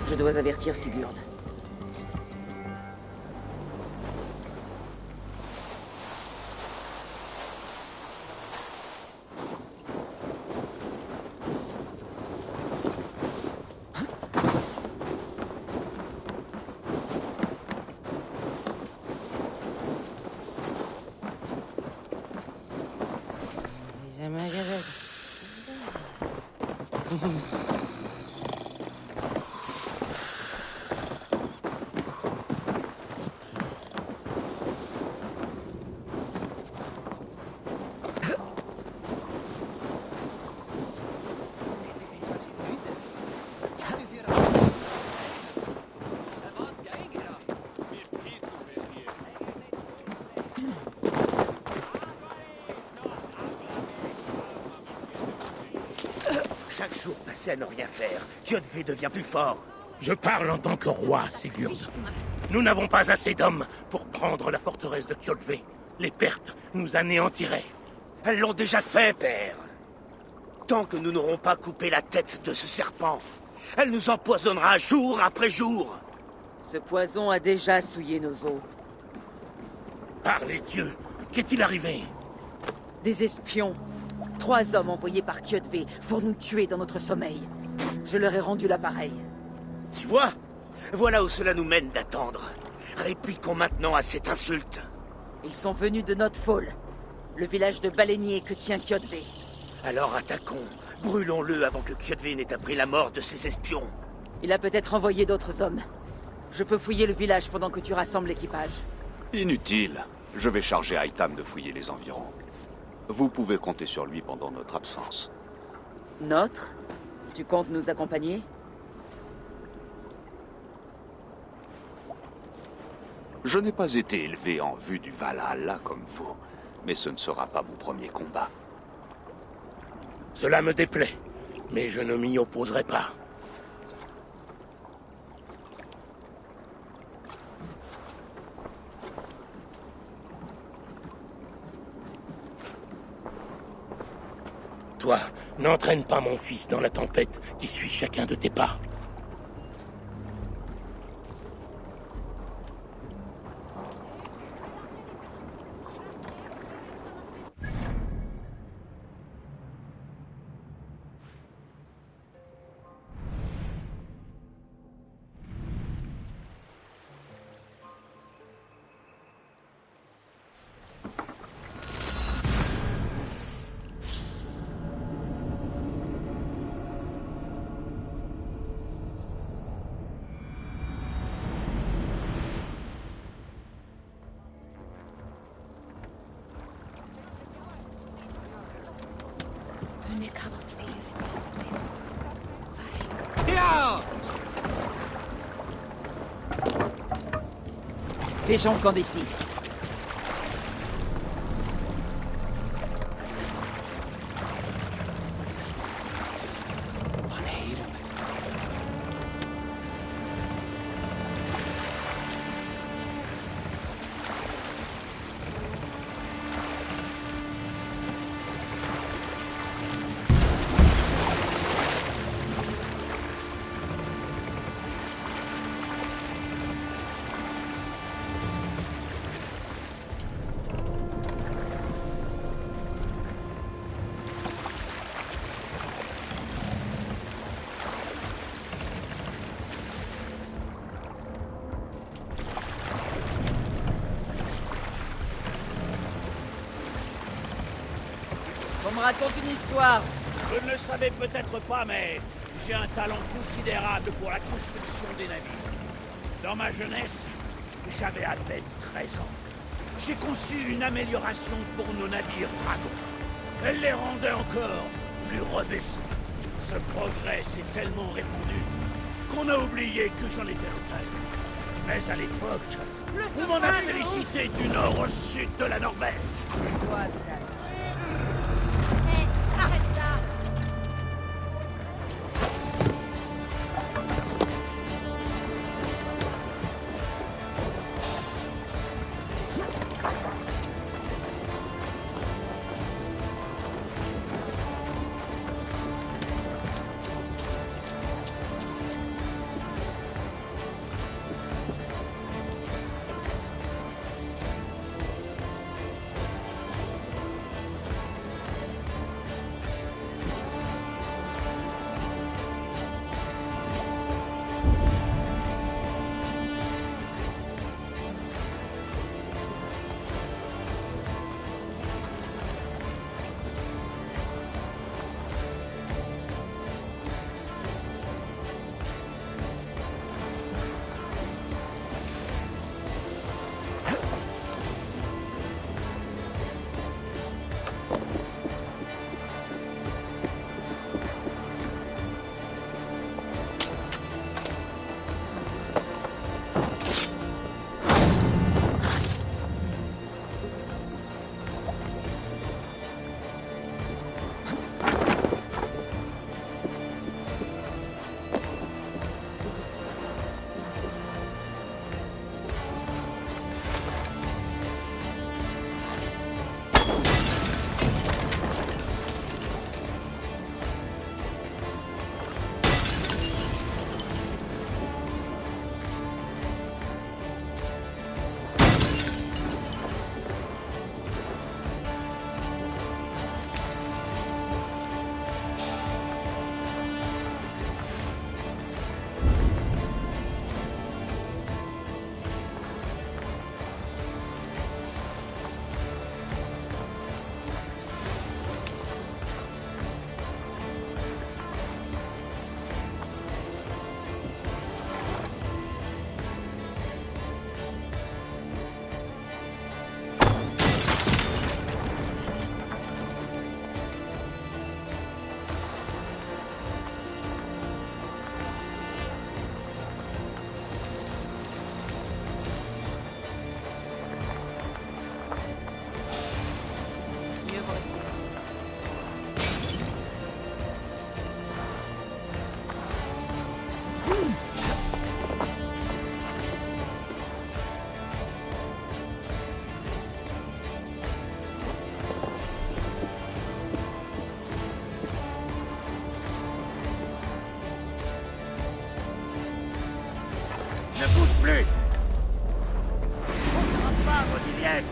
Je dois avertir Sigurd. Chaque jour passé à ne rien faire, Kjotve devient plus fort. Je parle en tant que roi, Sigurd. Nous n'avons pas assez d'hommes pour prendre la forteresse de Kjotve. Les pertes nous anéantiraient. Elles l'ont déjà fait, père. Tant que nous n'aurons pas coupé la tête de ce serpent, elle nous empoisonnera jour après jour. Ce poison a déjà souillé nos os. Par les dieux, qu'est-il arrivé? Des espions. 3 hommes envoyés par Kjotve pour nous tuer dans notre sommeil. Je leur ai rendu l'appareil. Tu vois? Voilà où cela nous mène d'attendre. Répliquons maintenant à cette insulte. Ils sont venus de Notfall, le village de baleiniers que tient Kjotve. Alors attaquons. Brûlons-le avant que Kjotve n'ait appris la mort de ses espions. Il a peut-être envoyé d'autres hommes. Je peux fouiller le village pendant que tu rassembles l'équipage. Inutile. Je vais charger Aitam de fouiller les environs. Vous pouvez compter sur lui pendant notre absence. Notre? Tu comptes nous accompagner? Je n'ai pas été élevé en vue du Valhalla comme vous, mais ce ne sera pas mon premier combat. Cela me déplaît, mais je ne m'y opposerai pas. Toi, n'entraîne pas mon fils dans la tempête qui suit chacun de tes pas. Fais-en camp d'ici. On me raconte une histoire. Vous ne le savez peut-être pas, mais j'ai un talent considérable pour la construction des navires. Dans ma jeunesse, j'avais à peine 13 ans. J'ai conçu une amélioration pour nos navires dragons. Elle les rendait encore plus robustes. Ce progrès s'est tellement répandu qu'on a oublié que j'en étais l'auteur. Mais à l'époque, on m'en a félicité du nord au sud de la Norvège. Arrête ça! Ne bouge plus. On ne pas, Rodilienne.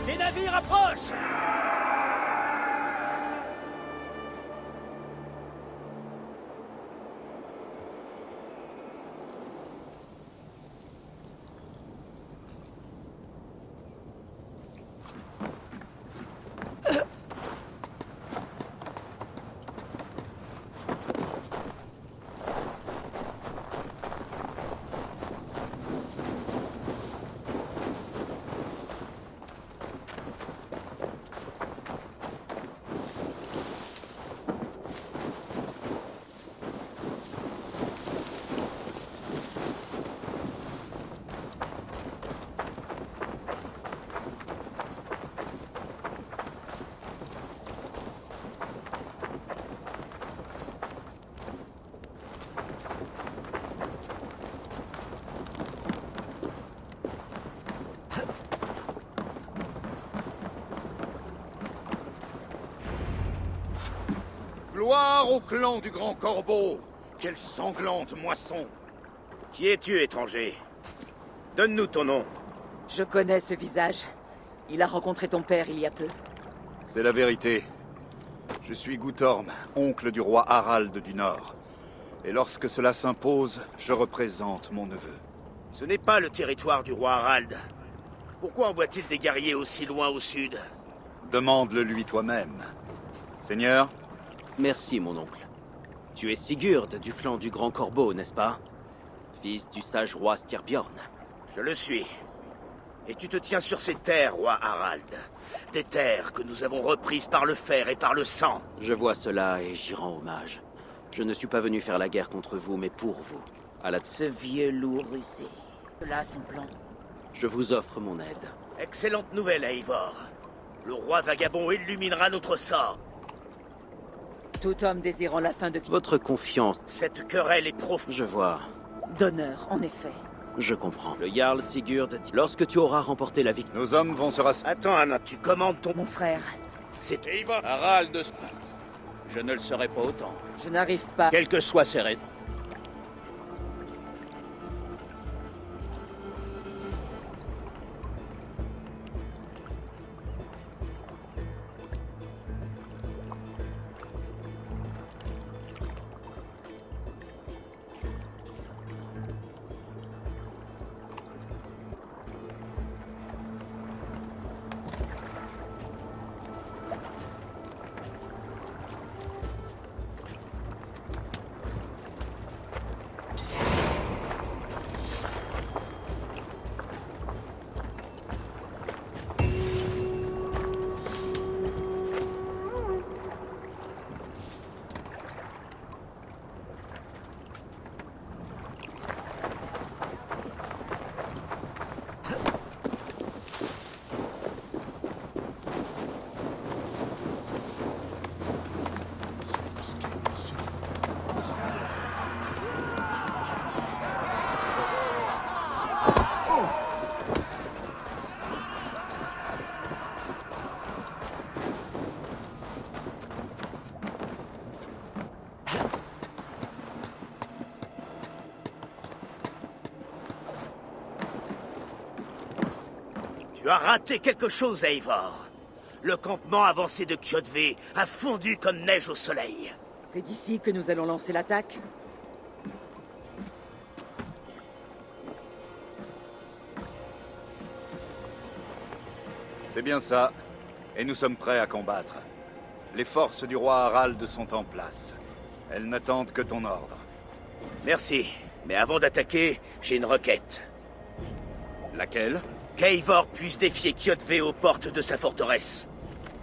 Les navires approchent! Gloire au clan du Grand Corbeau! Quelle sanglante moisson! Qui es-tu, étranger? Donne-nous ton nom. Je connais ce visage. Il a rencontré ton père il y a peu. C'est la vérité. Je suis Guthorm, oncle du roi Harald du Nord. Et lorsque cela s'impose, je représente mon neveu. Ce n'est pas le territoire du roi Harald. Pourquoi envoie-t-il des guerriers aussi loin au sud? Demande-le lui toi-même. Seigneur? Merci, mon oncle. Tu es Sigurd du clan du Grand Corbeau, n'est-ce pas? Fils du sage roi Styrbjorn. Je le suis. Et tu te tiens sur ces terres, roi Harald. Des terres que nous avons reprises par le fer et par le sang. Je vois cela et j'y rends hommage. Je ne suis pas venu faire la guerre contre vous, mais pour vous. Ce vieux loup rusé. Là, son plan. Je vous offre mon aide. Excellente nouvelle, Eivor. Le roi vagabond illuminera notre sort. Tout homme désirant la fin de... Votre confiance... Cette querelle est profonde. Je vois. D'honneur, en effet. Je comprends. Le Jarl Sigurd dit... Lorsque tu auras remporté la victoire... Nos hommes vont se rassembler. Attends, Anna, tu commandes ton... Mon frère. C'est... Eivor Harald, je ne le serai pas autant. Je n'arrive pas... Quelles que soient ses raisons. Tu as raté quelque chose, Eivor. Le campement avancé de Kjotve a fondu comme neige au soleil. C'est d'ici que nous allons lancer l'attaque? C'est bien ça. Et nous sommes prêts à combattre. Les forces du roi Harald sont en place. Elles n'attendent que ton ordre. Merci. Mais avant d'attaquer, j'ai une requête. Laquelle? Qu'Eivor puisse défier Kjotve aux portes de sa forteresse.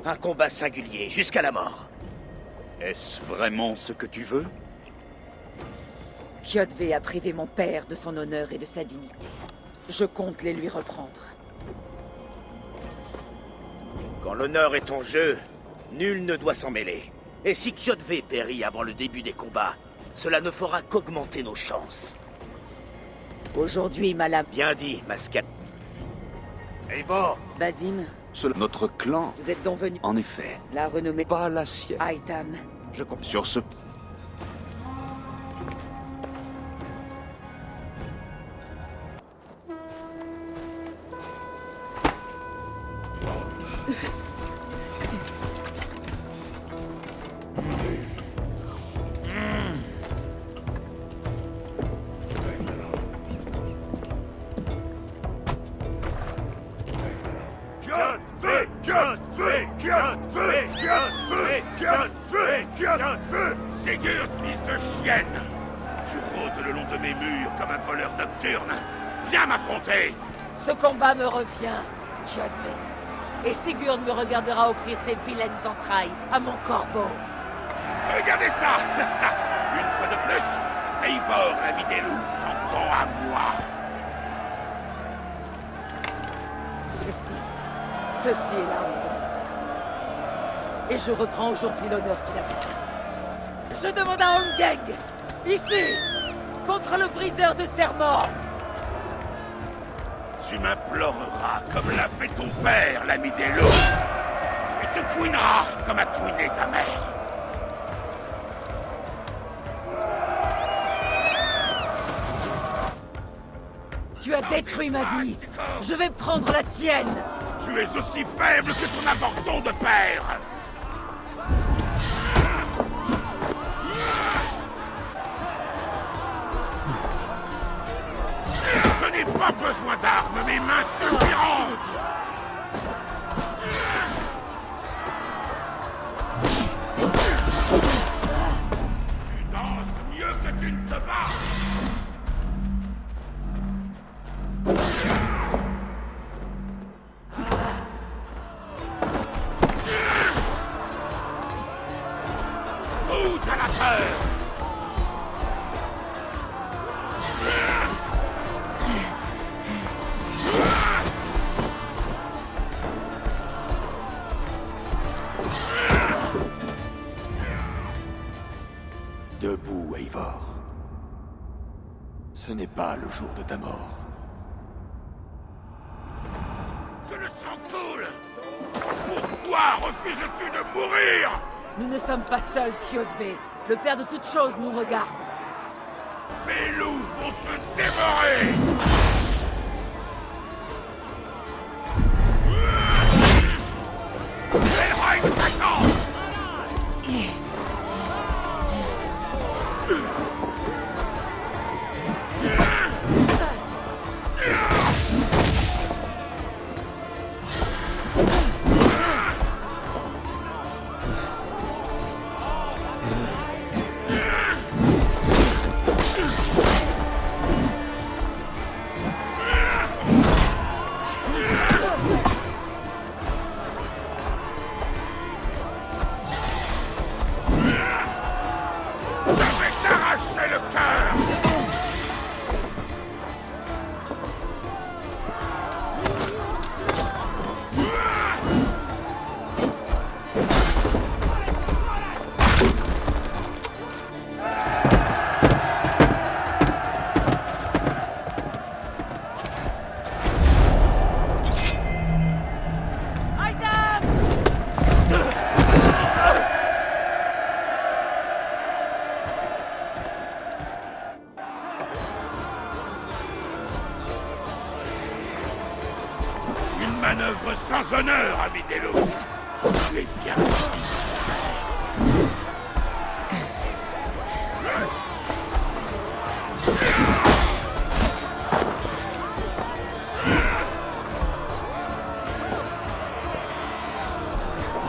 Un combat singulier, jusqu'à la mort. Est-ce vraiment ce que tu veux? Kjotve a privé mon père de son honneur et de sa dignité. Je compte les lui reprendre. Quand l'honneur est en jeu, nul ne doit s'en mêler. Et si Kjotve périt avant le début des combats, cela ne fera qu'augmenter nos chances. Aujourd'hui, ma lame... Bien dit, Mascat. Eivor! Basim, Notre clan, vous êtes donc venu... en effet, La renommée... pas la sienne. Aitam. Je compte sur ce... Sigurd, fils de chienne! Tu rôdes le long de mes murs comme un voleur nocturne. Viens m'affronter! Ce combat me revient, Kjotve. Et Sigurd me regardera offrir tes vilaines entrailles à mon corbeau. Regardez ça! Une fois de plus, Eivor, l'ami des loups, s'en prend à moi. Ceci est la honte de mon père. Et je reprends aujourd'hui l'honneur qu'il a pris. Je demande à Ongeng, ici, contre le briseur de serment. Tu m'imploreras comme l'a fait ton père, l'ami des loups. Et tu couineras comme a couiné ta mère. Tu as détruit ma vie. Je vais prendre la tienne. Tu es aussi faible que ton avorton de père. Je n'ai pas besoin d'armes, mes mains suffiront. Tu danses mieux que tu ne te bats. Goûte à la peur. Debout, Eivor. Ce n'est pas le jour de ta mort. Que le sang coule. Pourquoi refuses-tu de mourir? Nous ne sommes pas seuls, Kjotve. Le père de toutes choses nous regarde. Mes loups vont te dévorer. Elroy t'attend. manœuvre sans honneur, ami des loups. Tu es bien parti.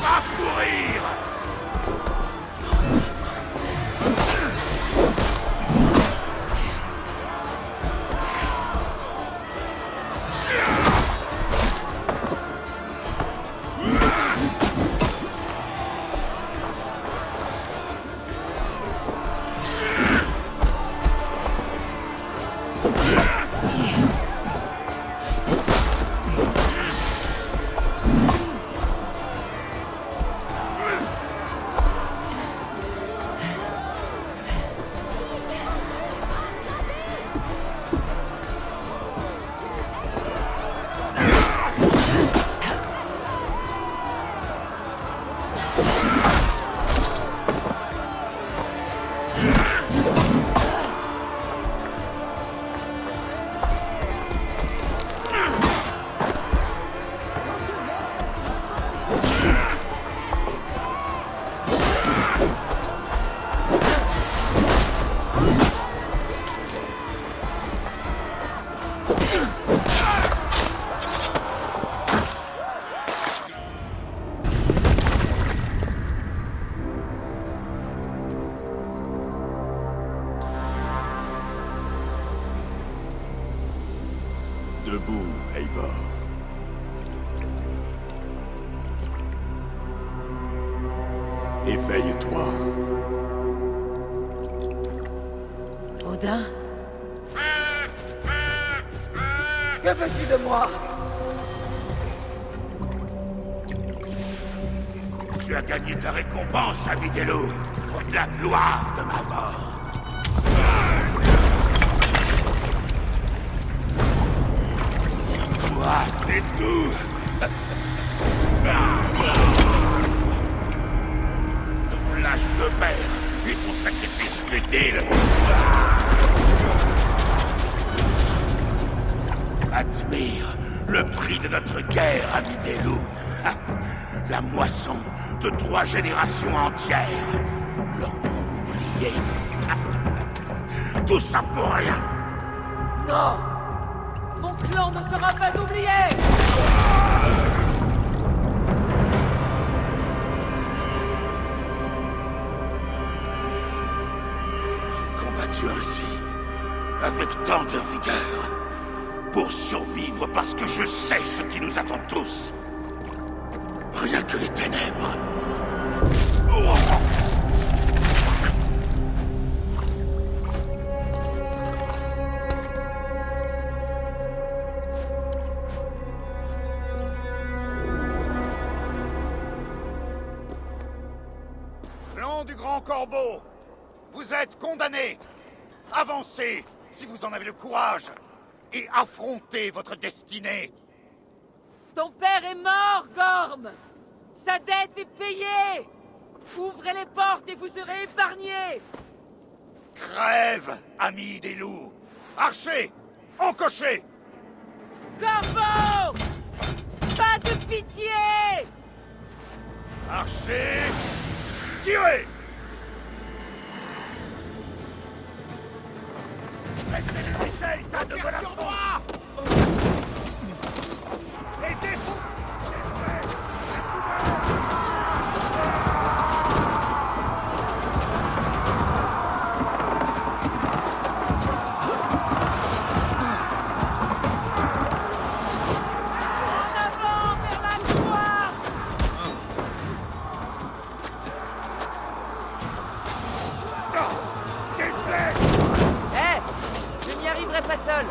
Va courir! Debout, Eivor. Éveille-toi. Odin? Que veux-tu de moi? Tu as gagné ta récompense, ami des loups. La gloire de ma mort. Moi, c'est tout. Ton lâche de père et son sacrifice futile. Admire le prix de notre guerre, ami des loups. La moisson de 3 générations entières. L'ont oublié. Tout ça pour rien. Non! Mon clan ne sera pas oublié! J'ai combattu ainsi, avec tant de vigueur, pour survivre parce que je sais ce qui nous attend tous. Rien que les ténèbres. Clan du Grand Corbeau, vous êtes condamnés. Avancez, si vous en avez le courage, et affrontez votre destinée. Ton père est mort, Gorm! Sa dette est payée! Ouvrez les portes et vous serez épargnés! Crève, amis des loups. Archers, encochez. Corbeau! Pas de pitié! Archers, tirez. Laissez les échelles, tas de menaçants. Et défouez. Je n'y arriverai pas seul!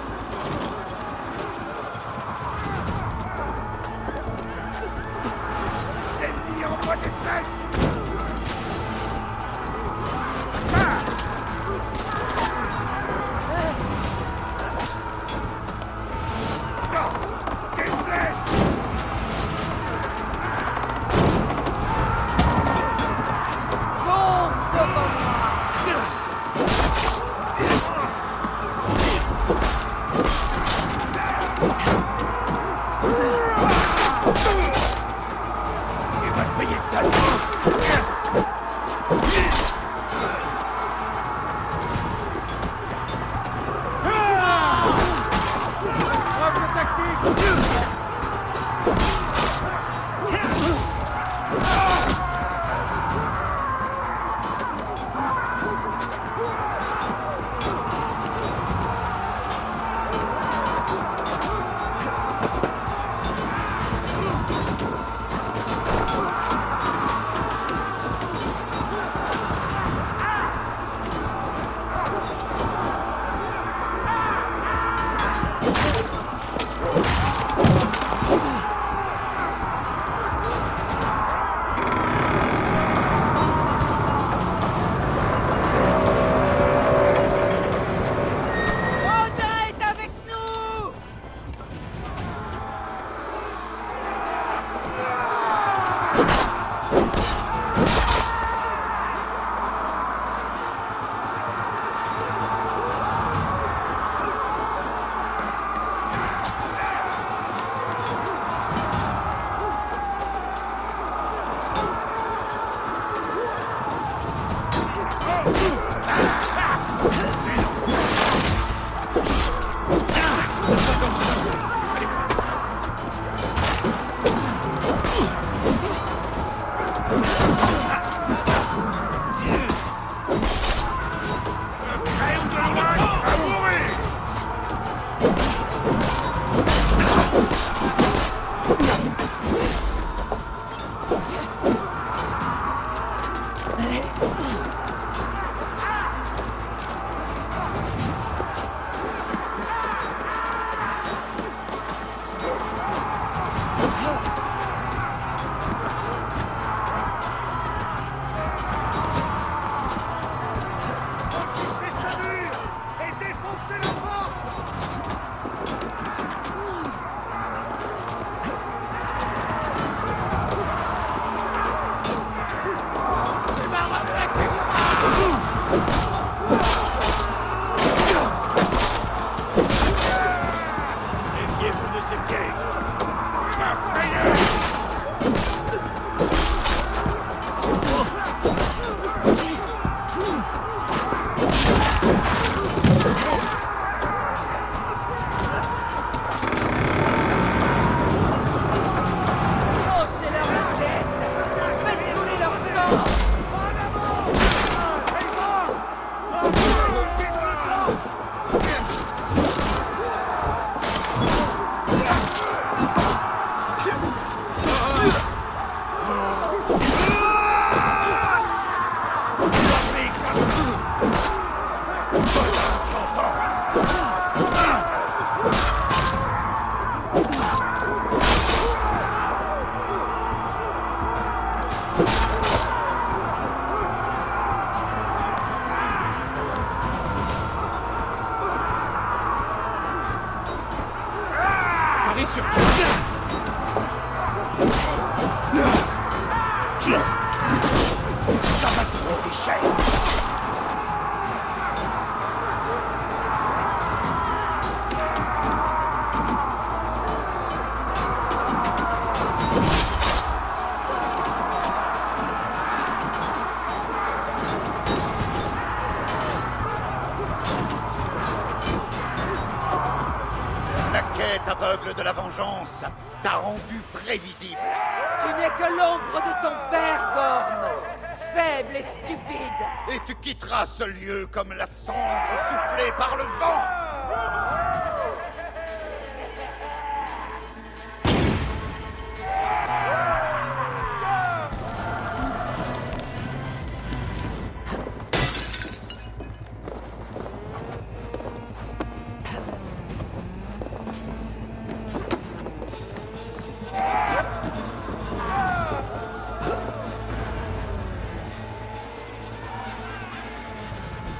Aveugle de la vengeance t'a rendu prévisible. Tu n'es que l'ombre de ton père, Gorm. Faible et stupide. Et tu quitteras ce lieu comme la cendre soufflée par le vent.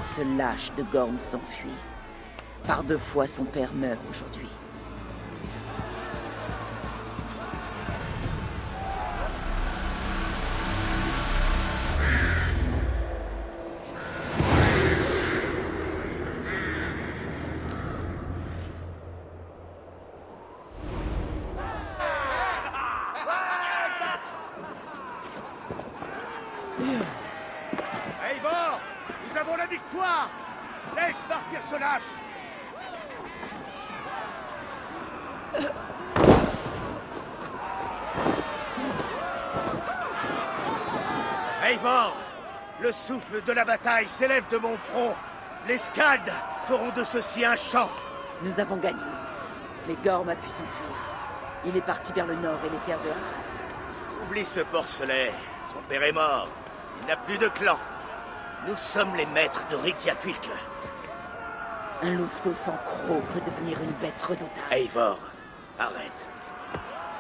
Ce lâche de Gorm s'enfuit. Par 2 fois, son père meurt aujourd'hui. Eivor, nous avons la victoire. Laisse partir ce lâche. Eivor, le souffle de la bataille s'élève de mon front. Les Skalds feront de ceci un chant. Nous avons gagné. Mais Gorm a pu s'enfuir. Il est parti vers le nord et les terres de Harald. Oublie ce porcelet. Son père est mort. Il n'a plus de clan. Nous sommes les maîtres de Reykjavik. Un louveteau sans croc peut devenir une bête redoutable. Eivor, arrête.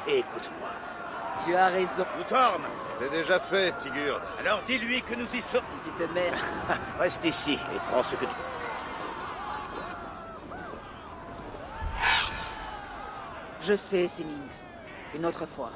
Et écoute-moi. Tu as raison. Guttorm! C'est déjà fait, Sigurd. Alors dis-lui que nous y sommes. Si tu te mets... Reste ici et prends ce que tu... Je sais, Sénine. Une autre fois.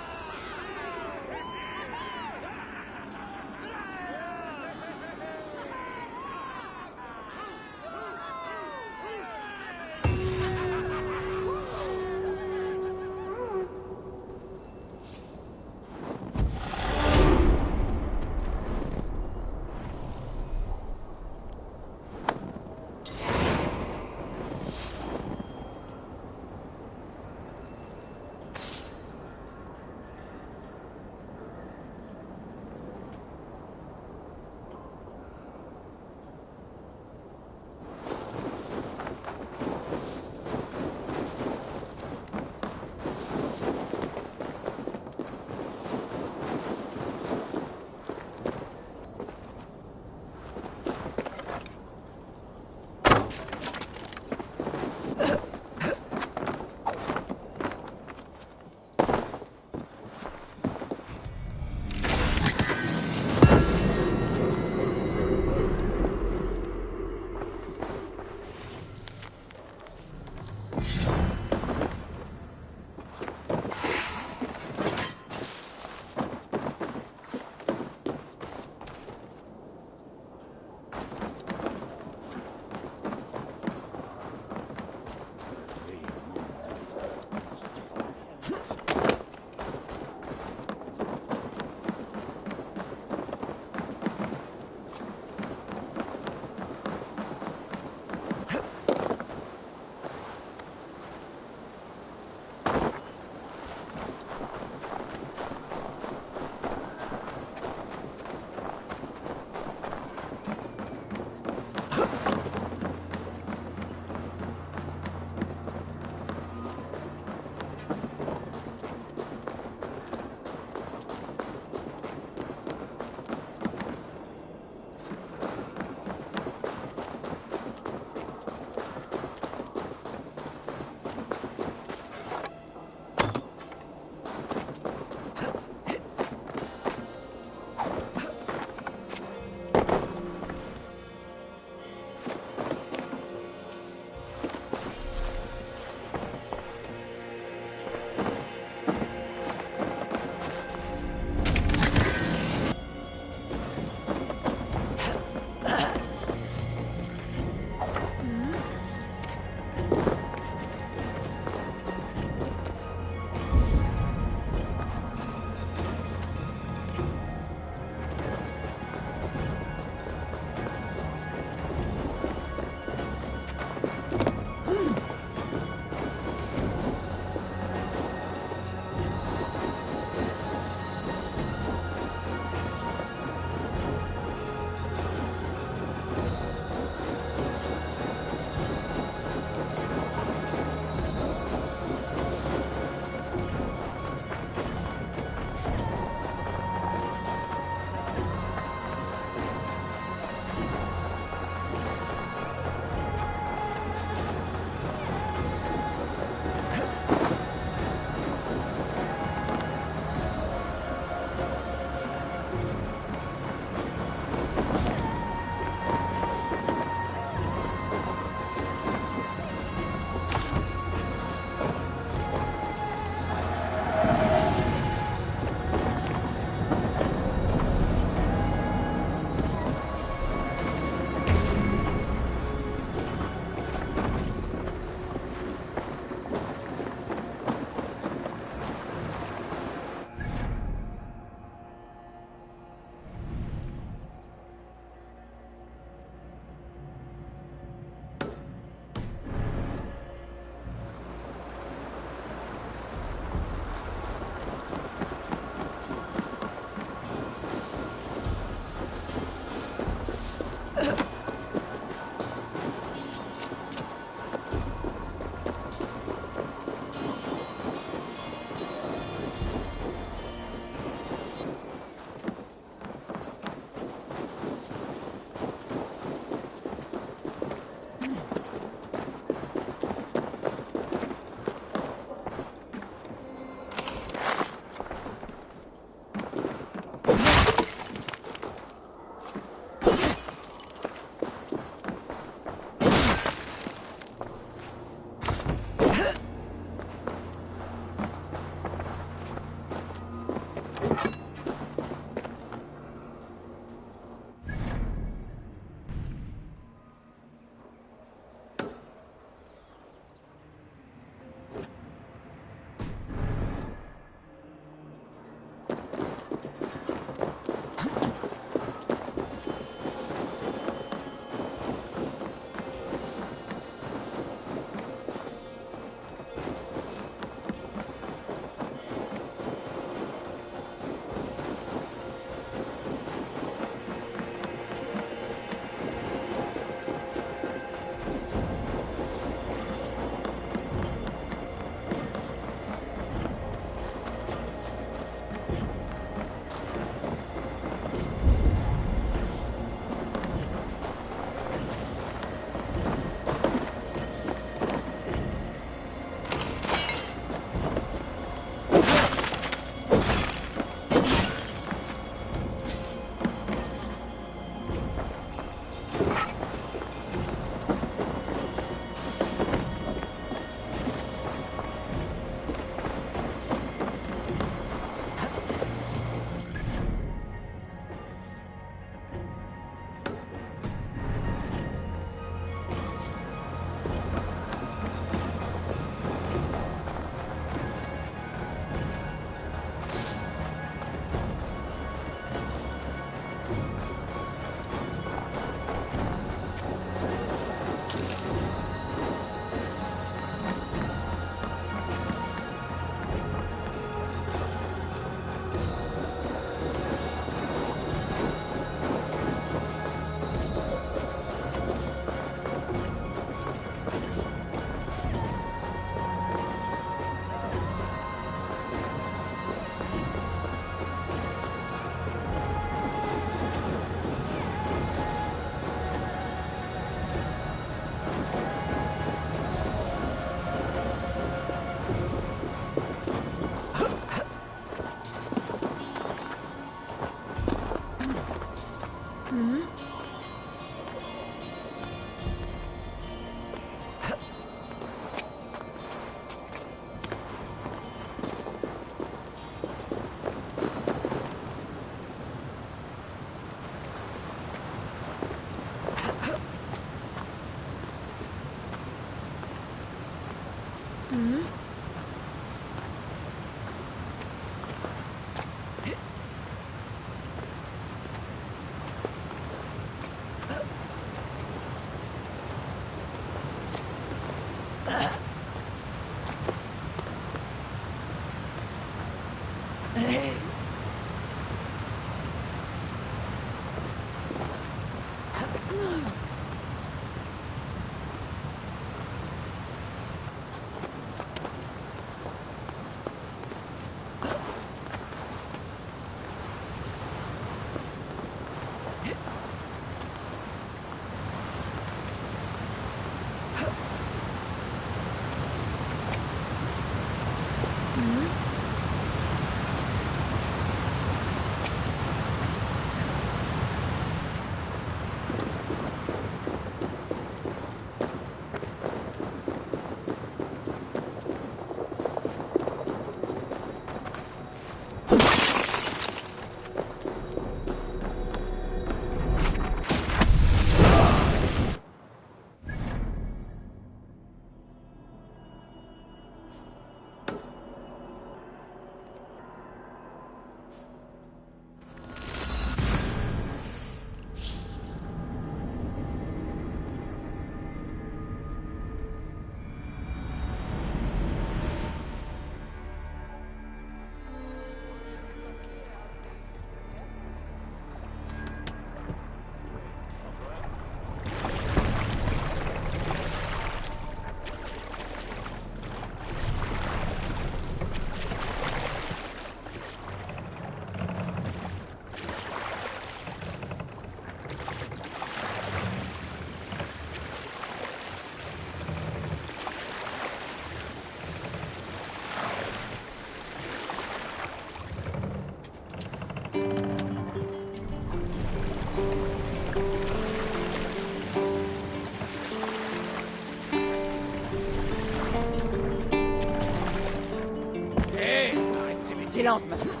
Silence, ma fille.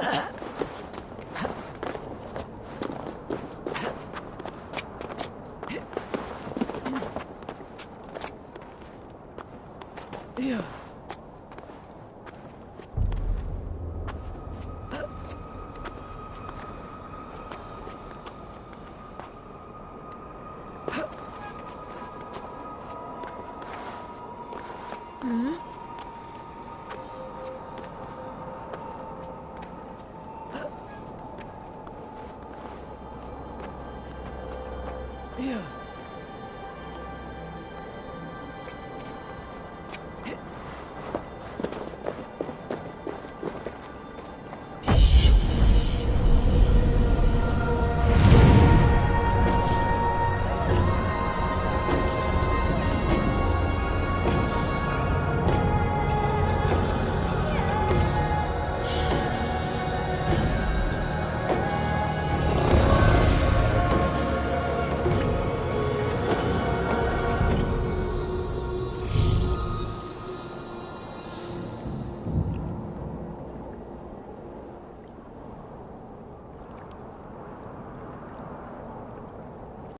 Ah.